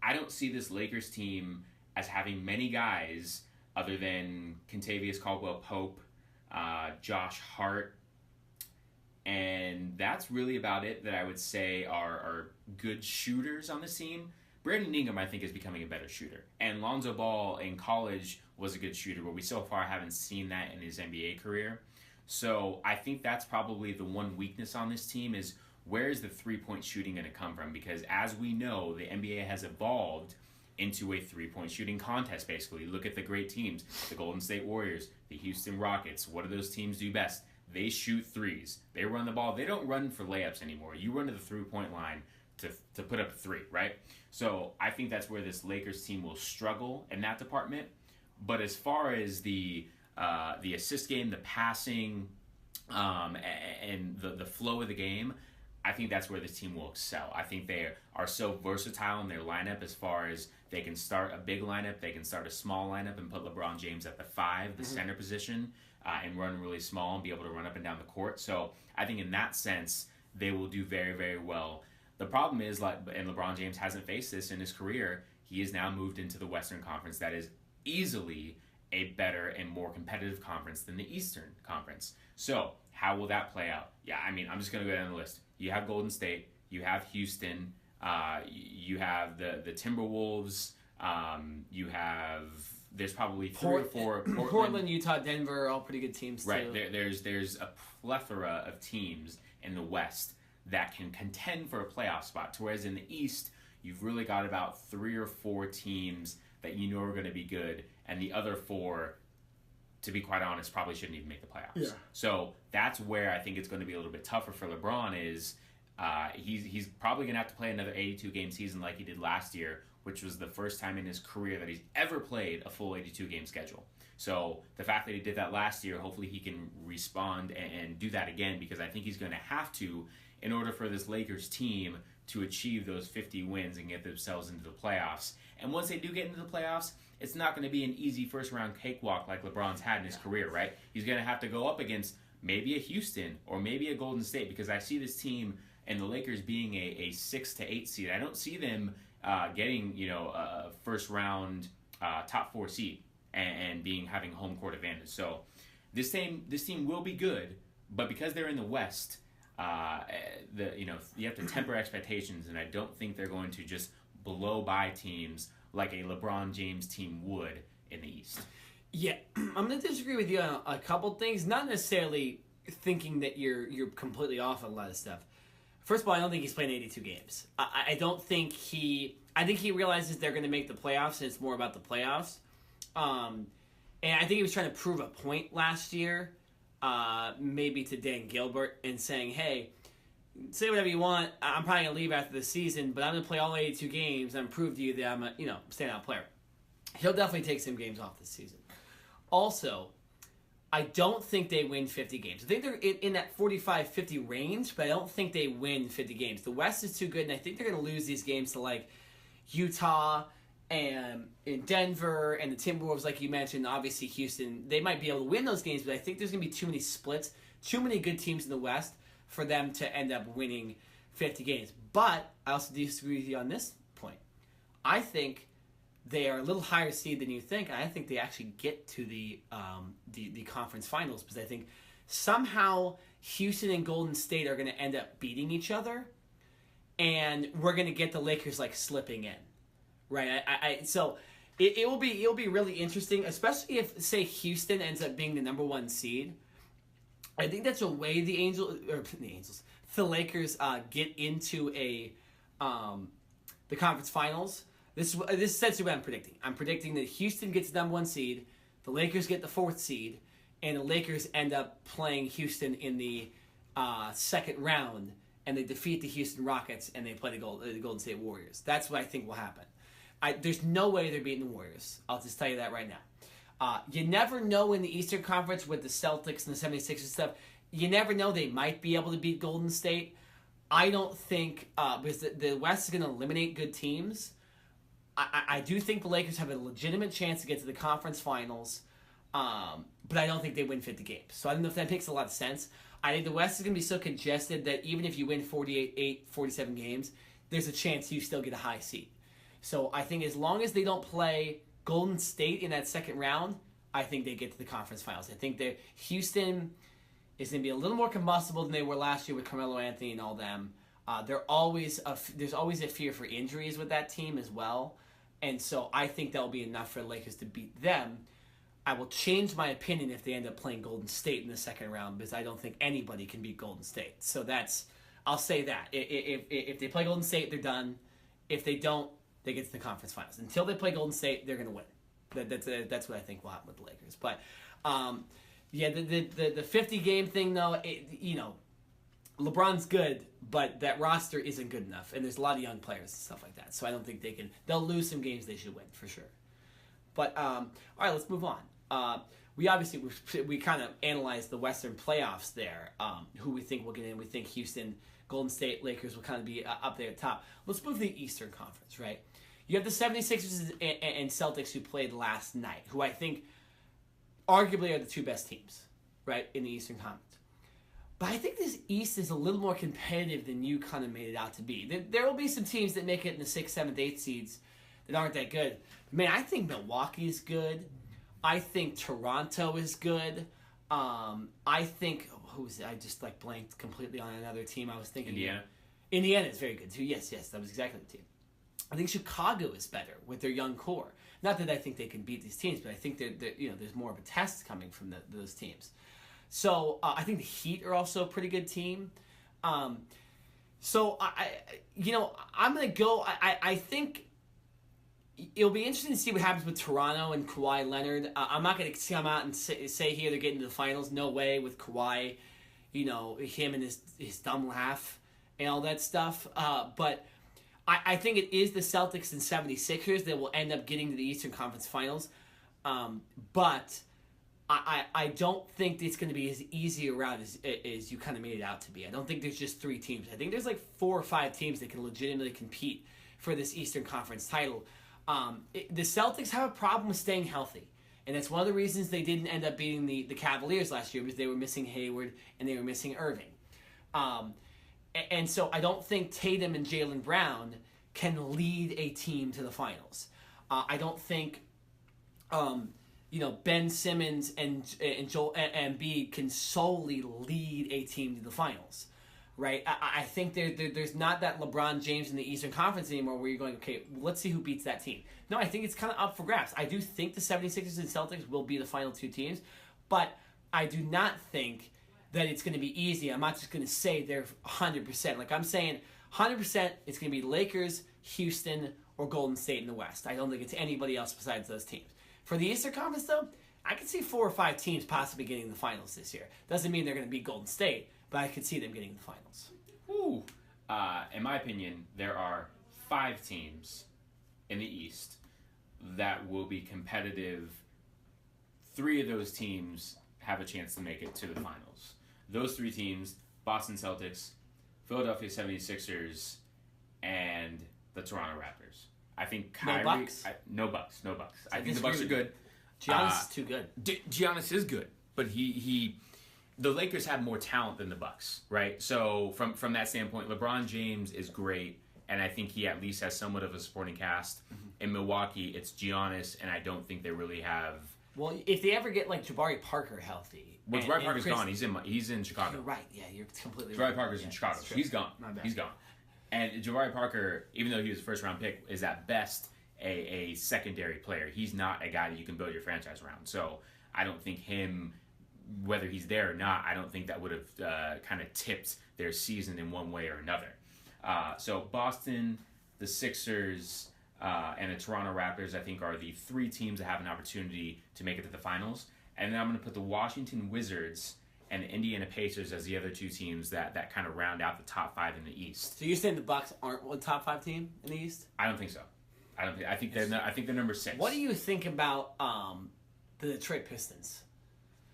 I don't see this Lakers team as having many guys other than Kentavious Caldwell-Pope, Josh Hart, and that's really about it that I would say are good shooters on this team. Brandon Ingram, I think, is becoming a better shooter. And Lonzo Ball in college was a good shooter, but we so far haven't seen that in his NBA career. So I think that's probably the one weakness on this team is where is the three-point shooting going to come from? Because as we know, the NBA has evolved into a three-point shooting contest, basically. Look at the great teams, the Golden State Warriors, the Houston Rockets. What do those teams do best? They shoot threes. They run the ball. They don't run for layups anymore. You run to the three-point line to put up a three, right? So I think that's where this Lakers team will struggle in that department. But as far as the assist game, the passing, and the flow of the game, I think that's where this team will excel. I think they are so versatile in their lineup as far as they can start a big lineup, they can start a small lineup and put LeBron James at the 5, the center position, and run really small and be able to run up and down the court. So I think in that sense, they will do very, very well. The problem is, and LeBron James hasn't faced this in his career, he has now moved into the Western Conference that is easily a better and more competitive conference than the Eastern Conference. So how will that play out? Yeah, I mean, I'm just going to go down the list. You have Golden State, you have Houston, you have the Timberwolves, you have, there's probably three or four. Portland, Utah, Denver are all pretty good teams too. Right, there's a plethora of teams in the West that can contend for a playoff spot, whereas in the East, you've really got about 3 or 4 teams that you know are going to be good, and the other 4, to be quite honest, probably shouldn't even make the playoffs. Yeah. So that's where I think it's going to be a little bit tougher for LeBron is he's probably going to have to play another 82-game season like he did last year, which was the first time in his career that he's ever played a full 82-game schedule. So the fact that he did that last year, hopefully he can respond and do that again, because I think he's going to have to in order for this Lakers team to achieve those 50 wins and get themselves into the playoffs. And once they do get into the playoffs, it's not going to be an easy first-round cakewalk like LeBron's had in his career, right? He's going to have to go up against maybe a Houston or maybe a Golden State, because I see this team and the Lakers being a 6 to 8 seed. I don't see them getting a first-round top 4 seed and having home court advantage. So this team will be good, but because they're in the West, you have to temper expectations, and I don't think they're going to just blow by teams like a LeBron James team would in the East. Yeah, I'm going to disagree with you on a couple things. Not necessarily thinking that you're completely off on a lot of stuff. First of all, I don't think he's playing 82 games. I don't think I think he realizes they're going to make the playoffs, and it's more about the playoffs. And I think he was trying to prove a point last year, maybe to Dan Gilbert, and saying, hey, say whatever you want. I'm probably going to leave after the season, but I'm going to play all 82 games and prove to you that I'm a standout player. He'll definitely take some games off this season. Also, I don't think they win 50 games. I think they're in that 45-50 range, but I don't think they win 50 games. The West is too good, and I think they're going to lose these games to, like, Utah and in Denver and the Timberwolves, like you mentioned. Obviously, Houston, they might be able to win those games, but I think there's going to be too many splits, too many good teams in the West for them to end up winning 50 games. But I also disagree with you on this point. I think they are a little higher seed than you think, and I think they actually get to the conference finals, because I think somehow Houston and Golden State are going to end up beating each other, and we're going to get the Lakers like slipping in, right? So it'll be really interesting, especially if, say, Houston ends up being the number 1 seed. I think that's a way the Lakers get into the conference finals. This is essentially what I'm predicting. I'm predicting that Houston gets the number 1 seed, the Lakers get the 4th seed, and the Lakers end up playing Houston in the second round, and they defeat the Houston Rockets, and they play the Golden State Warriors. That's what I think will happen. There's no way they're beating the Warriors. I'll just tell you that right now. You never know in the Eastern Conference with the Celtics and the 76ers stuff. You never know, they might be able to beat Golden State. I don't think, because the West is going to eliminate good teams. I do think the Lakers have a legitimate chance to get to the conference finals, but I don't think they win 50 games. So I don't know if that makes a lot of sense. I think the West is going to be so congested that even if you win 47 games, there's a chance you still get a high seed. So I think as long as they don't play Golden State in that second round, I think they get to the conference finals. I think that Houston is going to be a little more combustible than they were last year with Carmelo Anthony and all them. There's always a fear for injuries with that team as well. And so I think that'll be enough for the Lakers to beat them. I will change my opinion if they end up playing Golden State in the second round, because I don't think anybody can beat Golden State. So I'll say that. If they play Golden State, they're done. If they don't, they get to the conference finals. Until they play Golden State, they're going to win. That's what I think will happen with the Lakers. But the 50-game thing, though, LeBron's good, but that roster isn't good enough, and there's a lot of young players and stuff like that. So I don't think they can. They'll lose some games they should win for sure. But all right, let's move on. We kind of analyzed the Western playoffs there. Who we think will get in? We think Houston, Golden State, Lakers will kind of be up there at the top. Let's move to the Eastern Conference, right? You have the 76ers and Celtics who played last night, who I think arguably are the 2 best teams, right, in the Eastern Conference. But I think this East is a little more competitive than you kind of made it out to be. There will be some teams that make it in the 6th, 7th, 8th seeds that aren't that good. Man, I think Milwaukee's good. I think Toronto is good. I think I just blanked completely on another team. I was thinking Indiana is very good too. Yes, that was exactly the team. I think Chicago is better with their young core. Not that I think they can beat these teams, but I think that there's more of a test coming from those teams. So I think the Heat are also a pretty good team. So I'm gonna go. I think it'll be interesting to see what happens with Toronto and Kawhi Leonard. I'm not gonna come out and say here they're getting to the finals. No way with Kawhi. Him and his dumb laugh and all that stuff. But I think it is the Celtics and 76ers that will end up getting to the Eastern Conference Finals. But I don't think it's going to be as easy a route as you kind of made it out to be. I don't think there's just 3 teams. I think there's 4 or 5 teams that can legitimately compete for this Eastern Conference title. The Celtics have a problem with staying healthy. And that's one of the reasons they didn't end up beating the Cavaliers last year, because they were missing Hayward and they were missing Irving. And so I don't think Tatum and Jaylen Brown can lead a team to the finals. I don't think Ben Simmons and Joel Embiid can solely lead a team to the finals, right? I think there's not that LeBron James in the Eastern Conference anymore where you're going, okay, let's see who beats that team. No, I think it's kind of up for grabs. I do think the 76ers and Celtics will be the final 2 teams, but I do not think that it's going to be easy. I'm not just going to say they're 100%. I'm saying 100% it's going to be Lakers, Houston, or Golden State in the West. I don't think it's anybody else besides those teams. For the Eastern Conference, though, I could see 4 or 5 teams possibly getting the finals this year. Doesn't mean they're going to beat Golden State, but I could see them getting the finals. Ooh. In my opinion, there are 5 teams in the East that will be competitive. 3 of those teams have a chance to make it to the finals. Those 3 teams, Boston Celtics, Philadelphia 76ers, and the Toronto Raptors. I think Kyrie... No Bucks? No Bucks. I think the Bucks are good. Giannis is too good. Giannis is good, but the Lakers have more talent than the Bucks, right? So from that standpoint, LeBron James is great, and I think he at least has somewhat of a supporting cast. Mm-hmm. In Milwaukee, it's Giannis, and I don't think they really have... Well, if they ever get Jabari Parker healthy... Well, Jabari Parker's gone. He's in Chicago. You're right. Yeah, you're completely right. Jabari Parker's in Chicago. He's gone. He's gone. And Jabari Parker, even though he was a first-round pick, is at best a secondary player. He's not a guy that you can build your franchise around. So I don't think him, whether he's there or not, I don't think that would have kind of tipped their season in one way or another. So Boston, the Sixers, and the Toronto Raptors, I think, are the 3 teams that have an opportunity to make it to the finals. And then I'm going to put the Washington Wizards and the Indiana Pacers as the other 2 teams that kind of round out the top 5 in the East. So you're saying the Bucks aren't a top 5 team in the East? I don't think so. I think they're number 6. What do you think about the Detroit Pistons?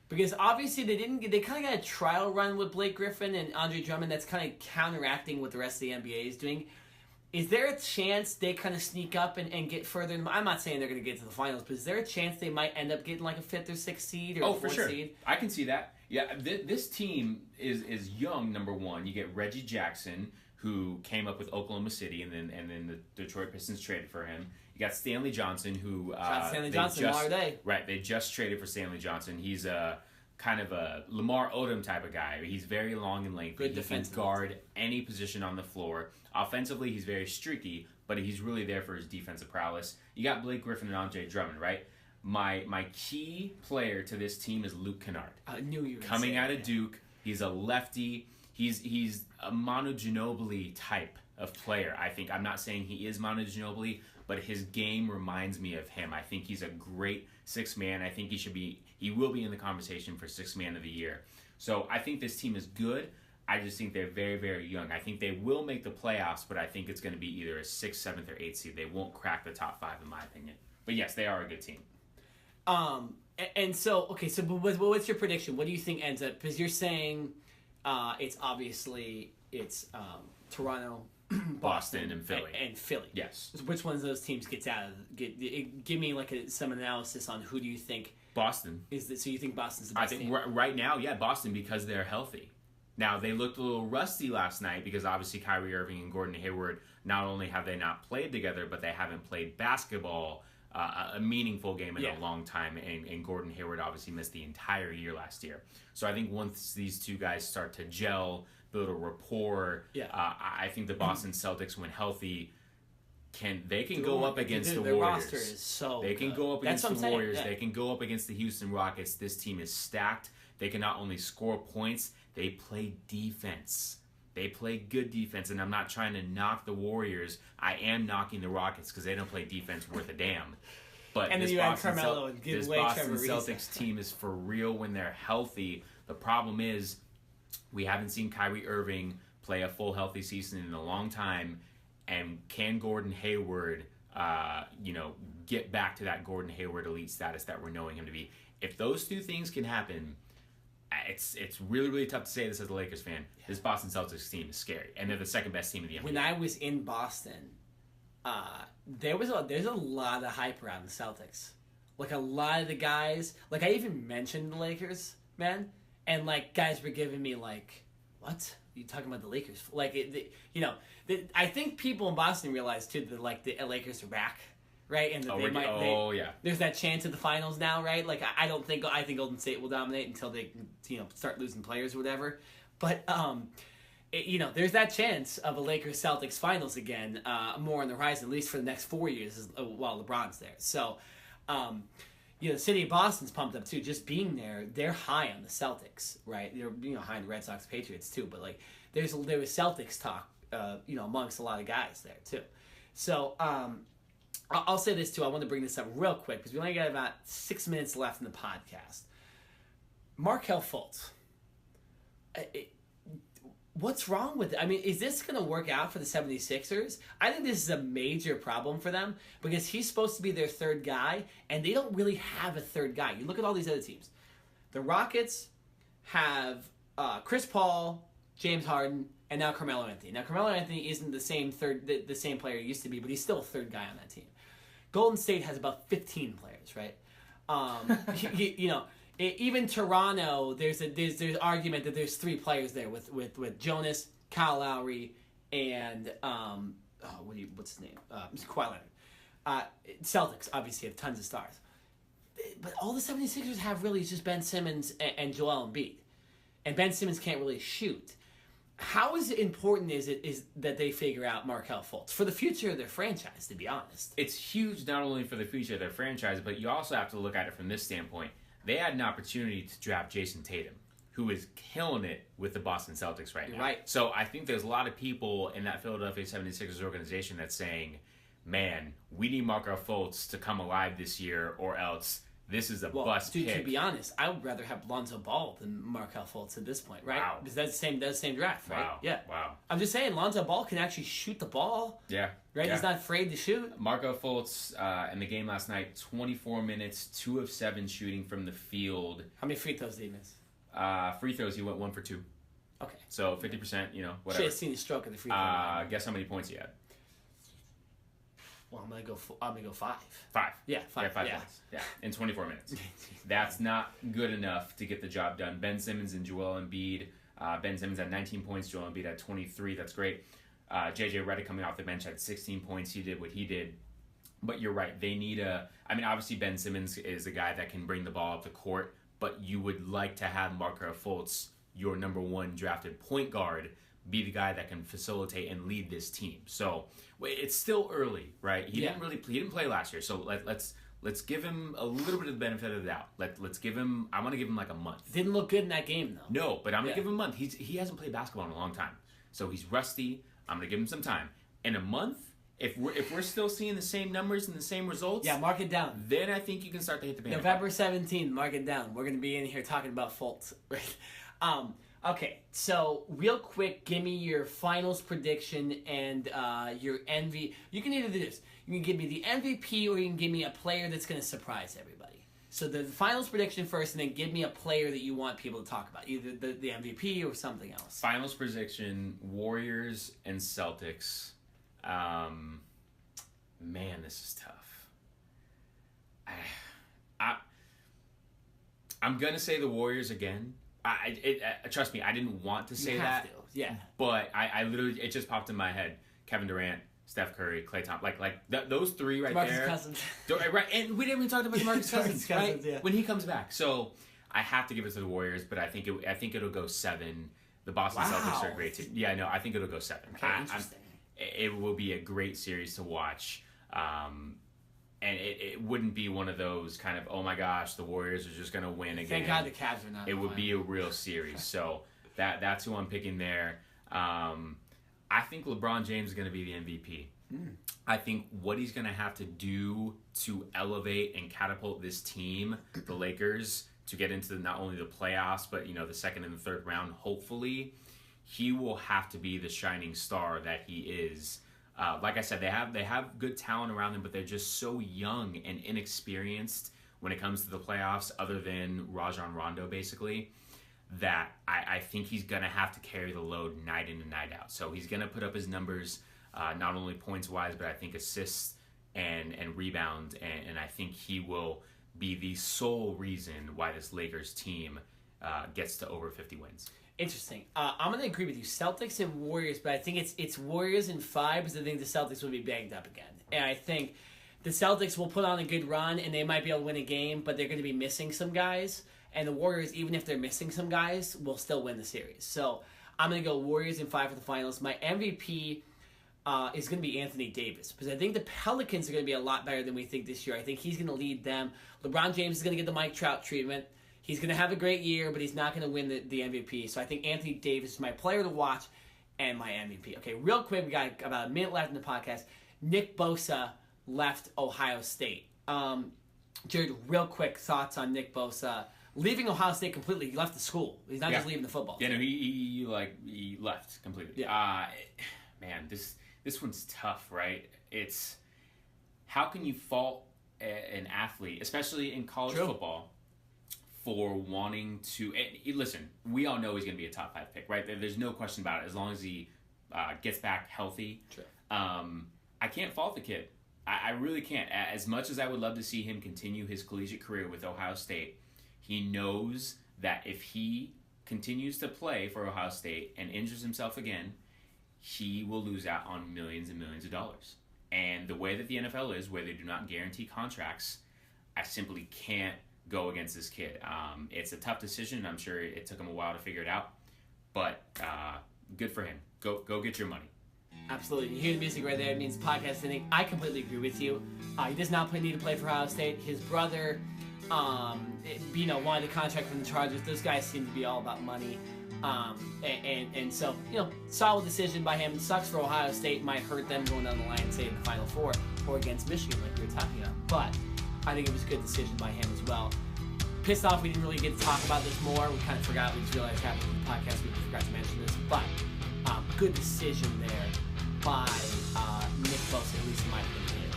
Because obviously they kind of got a trial run with Blake Griffin and Andre Drummond that's kind of counteracting what the rest of the NBA is doing. Is there a chance they kind of sneak up and get further? I'm not saying they're going to get to the finals, but is there a chance they might end up getting a 5th or 6th seed or a 4th seed? I can see that. Yeah, this team is young, number 1. You get Reggie Jackson, who came up with Oklahoma City, and then the Detroit Pistons traded for him. You got Stanley Johnson, who... Stanley Johnson, modern day. Right, they just traded for Stanley Johnson. He's a kind of a Lamar Odom type of guy. He's very long and lengthy. Good he can guard any position on the floor. Offensively, he's very streaky, but he's really there for his defensive prowess. You got Blake Griffin and Andre Drummond, right? My key player to this team is Luke Kennard. I knew you were coming out of Duke. He's a lefty. He's a Manu Ginobili type of player, I think. I'm not saying he is Manu Ginobili, but his game reminds me of him. I think he's a great 6th man. I think he will be in the conversation for 6th man of the year. So I think this team is good. I just think they're very, very young. I think they will make the playoffs, but I think it's going to be either a 6th, 7th, or 8th seed. They won't crack the top 5, in my opinion. But yes, they are a good team. And so, okay, so but what's your prediction? What do you think ends up? Because you're saying it's Toronto, Boston, and Philly. And Philly. Yes. So which ones of those teams gets out of give me some analysis on who do you think Boston. So you think Boston's the best team? I think right now, yeah, Boston, because they're healthy. Now, they looked a little rusty last night because obviously Kyrie Irving and Gordon Hayward, not only have they not played together, but they haven't played basketball a meaningful game in a long time, and Gordon Hayward obviously missed the entire year last year. So I think once these two guys start to gel, build a rapport, I think the Boston Celtics, when healthy, can go up against the Warriors. Roster is so they can go up against the Warriors. Yeah. They can go up against the Houston Rockets. This team is stacked. They can not only score points, they play defense. They play good defense, and I'm not trying to knock the Warriors. I am knocking the Rockets because they don't play defense worth a damn. But and this then you Boston, add Carmelo and give this away Boston Trevor Celtics team is for real when they're healthy. The problem is we haven't seen Kyrie Irving play a full healthy season in a long time, and can Gordon Hayward, get back to that Gordon Hayward elite status that we're knowing him to be? If those two things can happen, it's really, really tough to say this as a Lakers fan. This Boston Celtics team is scary, and they're the second best team in the NBA. When I was in Boston, there's a lot of hype around the Celtics. Like a lot of the guys, like I even mentioned the Lakers, man, and like guys were giving me like, what? You talking about the Lakers? Like I think people in Boston realize too that like the Lakers are back. Right, and that there's that chance of the finals now, right? Like I think Golden State will dominate until they start losing players or whatever. But there's that chance of a Lakers Celtics finals again, more on the horizon, at least for the next 4 years while LeBron's there. So, the city of Boston's pumped up too. Just being there, they're high on the Celtics, right? They're high on the Red Sox, Patriots too. But like there was Celtics talk, amongst a lot of guys there too. So. I'll say this too. I want to bring this up real quick because we only got about 6 minutes left in the podcast. Markelle Fultz. What's wrong with it? I mean, is this going to work out for the 76ers? I think this is a major problem for them because he's supposed to be their third guy, and they don't really have a third guy. You look at all these other teams. The Rockets have Chris Paul, James Harden, and now Carmelo Anthony. Now, Carmelo Anthony isn't the same player he used to be, but he's still a third guy on that team. Golden State has about 15 players, right? Even Toronto, there's argument that there's 3 players there with Jonas, Kyle Lowry, and what's his name? Kawhi Leonard. Celtics obviously have tons of stars, but all the 76ers have really is just Ben Simmons and Joel Embiid, and Ben Simmons can't really shoot. How important is that they figure out Markelle Fultz for the future of their franchise, to be honest? It's huge not only for the future of their franchise, but you also have to look at it from this standpoint. They had an opportunity to draft Jason Tatum, who is killing it with the Boston Celtics right now. Right. So I think there's a lot of people in that Philadelphia 76ers organization that's saying, man, we need Markelle Fultz to come alive this year or else this is a bust pick. To be honest, I would rather have Lonzo Ball than Markelle Fultz at this point, right? Wow. Because that's the same draft, right? Wow. Yeah. Wow. I'm just saying, Lonzo Ball can actually shoot the ball. Yeah. Right? Yeah. He's not afraid to shoot. Markelle Fultz, in the game last night, 24 minutes, 2 of 7 shooting from the field. How many free throws did he miss? Free throws, he went 1 for 2. Okay. So 50%, whatever. Should have seen the stroke of the free throw. Guess how many points he had? Well, I'm gonna go 5. 5. Yeah, 5. Yeah, 5 points. Yeah, in 24 minutes. That's not good enough to get the job done. Ben Simmons and Joel Embiid. Ben Simmons had 19 points. Joel Embiid had 23. That's great. JJ Redick coming off the bench had 16 points. He did what he did. But you're right. They need obviously Ben Simmons is a guy that can bring the ball up the court, but you would like to have Markelle Fultz, your number 1 drafted point guard, be the guy that can facilitate and lead this team. So it's still early, right? He didn't play last year. So let's give him a little bit of the benefit of the doubt. Let's give him. I want to give him like a month. Didn't look good in that game though. No, but I'm gonna give him a month. He hasn't played basketball in a long time, so he's rusty. I'm gonna give him some time. In a month, if we're still seeing the same numbers and the same results, mark it down. Then I think you can start to hit the bandwagon. November 17th, mark it down. We're gonna be in here talking about Fultz. Okay, so real quick, give me your finals prediction and your MVP. You can either do this. You can give me the MVP or you can give me a player that's going to surprise everybody. So the finals prediction first, and then give me a player that you want people to talk about, either the MVP or something else. Finals prediction, Warriors and Celtics. Man, this is tough. I'm going to say the Warriors again. Trust me, I didn't want to say that. Yeah. But I literally, it just popped in my head. Kevin Durant, Steph Curry, Klay Thompson, those three right Marcus there. Cousins. Right, and we didn't even talk about DeMarcus Cousins, right? Yeah. When he comes back. So I have to give it to the Warriors, but I think it'll go 7. The Boston Celtics are a great team. Yeah, no, I think it'll go 7. Okay, interesting. It will be a great series to watch. And it wouldn't be one of those kind of, oh my gosh, the Warriors are just going to win again. Thank God the Cavs are not. It would be a real series. So that's who I'm picking there. I think LeBron James is going to be the MVP. I think what he's going to have to do to elevate and catapult this team, the Lakers, to get into not only the playoffs, but the second and the third round, hopefully, he will have to be the shining star that he is. Like I said, they have good talent around them, but they're just so young and inexperienced when it comes to the playoffs, other than Rajon Rondo, basically, that I think he's going to have to carry the load night in and night out. So he's going to put up his numbers, not only points-wise, but I think assists and rebound, and I think he will be the sole reason why this Lakers team gets to over 50 wins. Interesting. I'm going to agree with you. Celtics and Warriors, but I think it's Warriors in 5 because I think the Celtics will be banged up again. And I think the Celtics will put on a good run and they might be able to win a game, but they're going to be missing some guys. And the Warriors, even if they're missing some guys, will still win the series. So I'm going to go Warriors in 5 for the finals. My MVP is going to be Anthony Davis because I think the Pelicans are going to be a lot better than we think this year. I think he's going to lead them. LeBron James is going to get the Mike Trout treatment. He's going to have a great year, but he's not going to win the MVP. So I think Anthony Davis is my player to watch and my MVP. Okay, real quick, we got about a minute left in the podcast. Nick Bosa left Ohio State. Jared, real quick thoughts on Nick Bosa leaving Ohio State completely. He left the school. He's not just leaving the football team. Yeah, no, he left completely. Yeah. Man, this one's tough, right? It's how can you fault an athlete, especially in college football, for wanting to listen, we all know he's going to be a top 5 pick, right? There's no question about it as long as he gets back healthy. Sure. I can't fault the kid. I really can't. As much as I would love to see him continue his collegiate career with Ohio State, he knows that if he continues to play for Ohio State and injures himself again, he will lose out on millions and millions of dollars. And the way that the NFL is, where they do not guarantee contracts, I simply can't go against this kid. It's a tough decision. I'm sure it took him a while to figure it out, but good for him. Go get your money. Absolutely. You hear the music right there. It means podcast ending. I completely agree with you. He does not need to play for Ohio State. His brother, wanted a contract from the Chargers. Those guys seem to be all about money. And so, solid decision by him. It sucks for Ohio State. Might hurt them going down the line, say, in the Final Four or against Michigan like we were talking about. But I think it was a good decision by him as well. Pissed off we didn't really get to talk about this more. We kind of forgot. We just realized happened in the podcast. We forgot to mention this. But good decision there by Nick Bosa, at least in my opinion.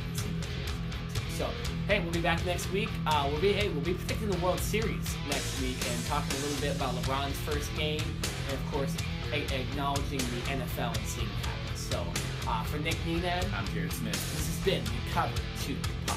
So, hey, we'll be back next week. We'll be predicting the World Series next week and talking a little bit about LeBron's first game and, of course, acknowledging the NFL and seeing what happens. So, for Nick Nenad, I'm Jared Smith. This has been the Cover 2 podcast.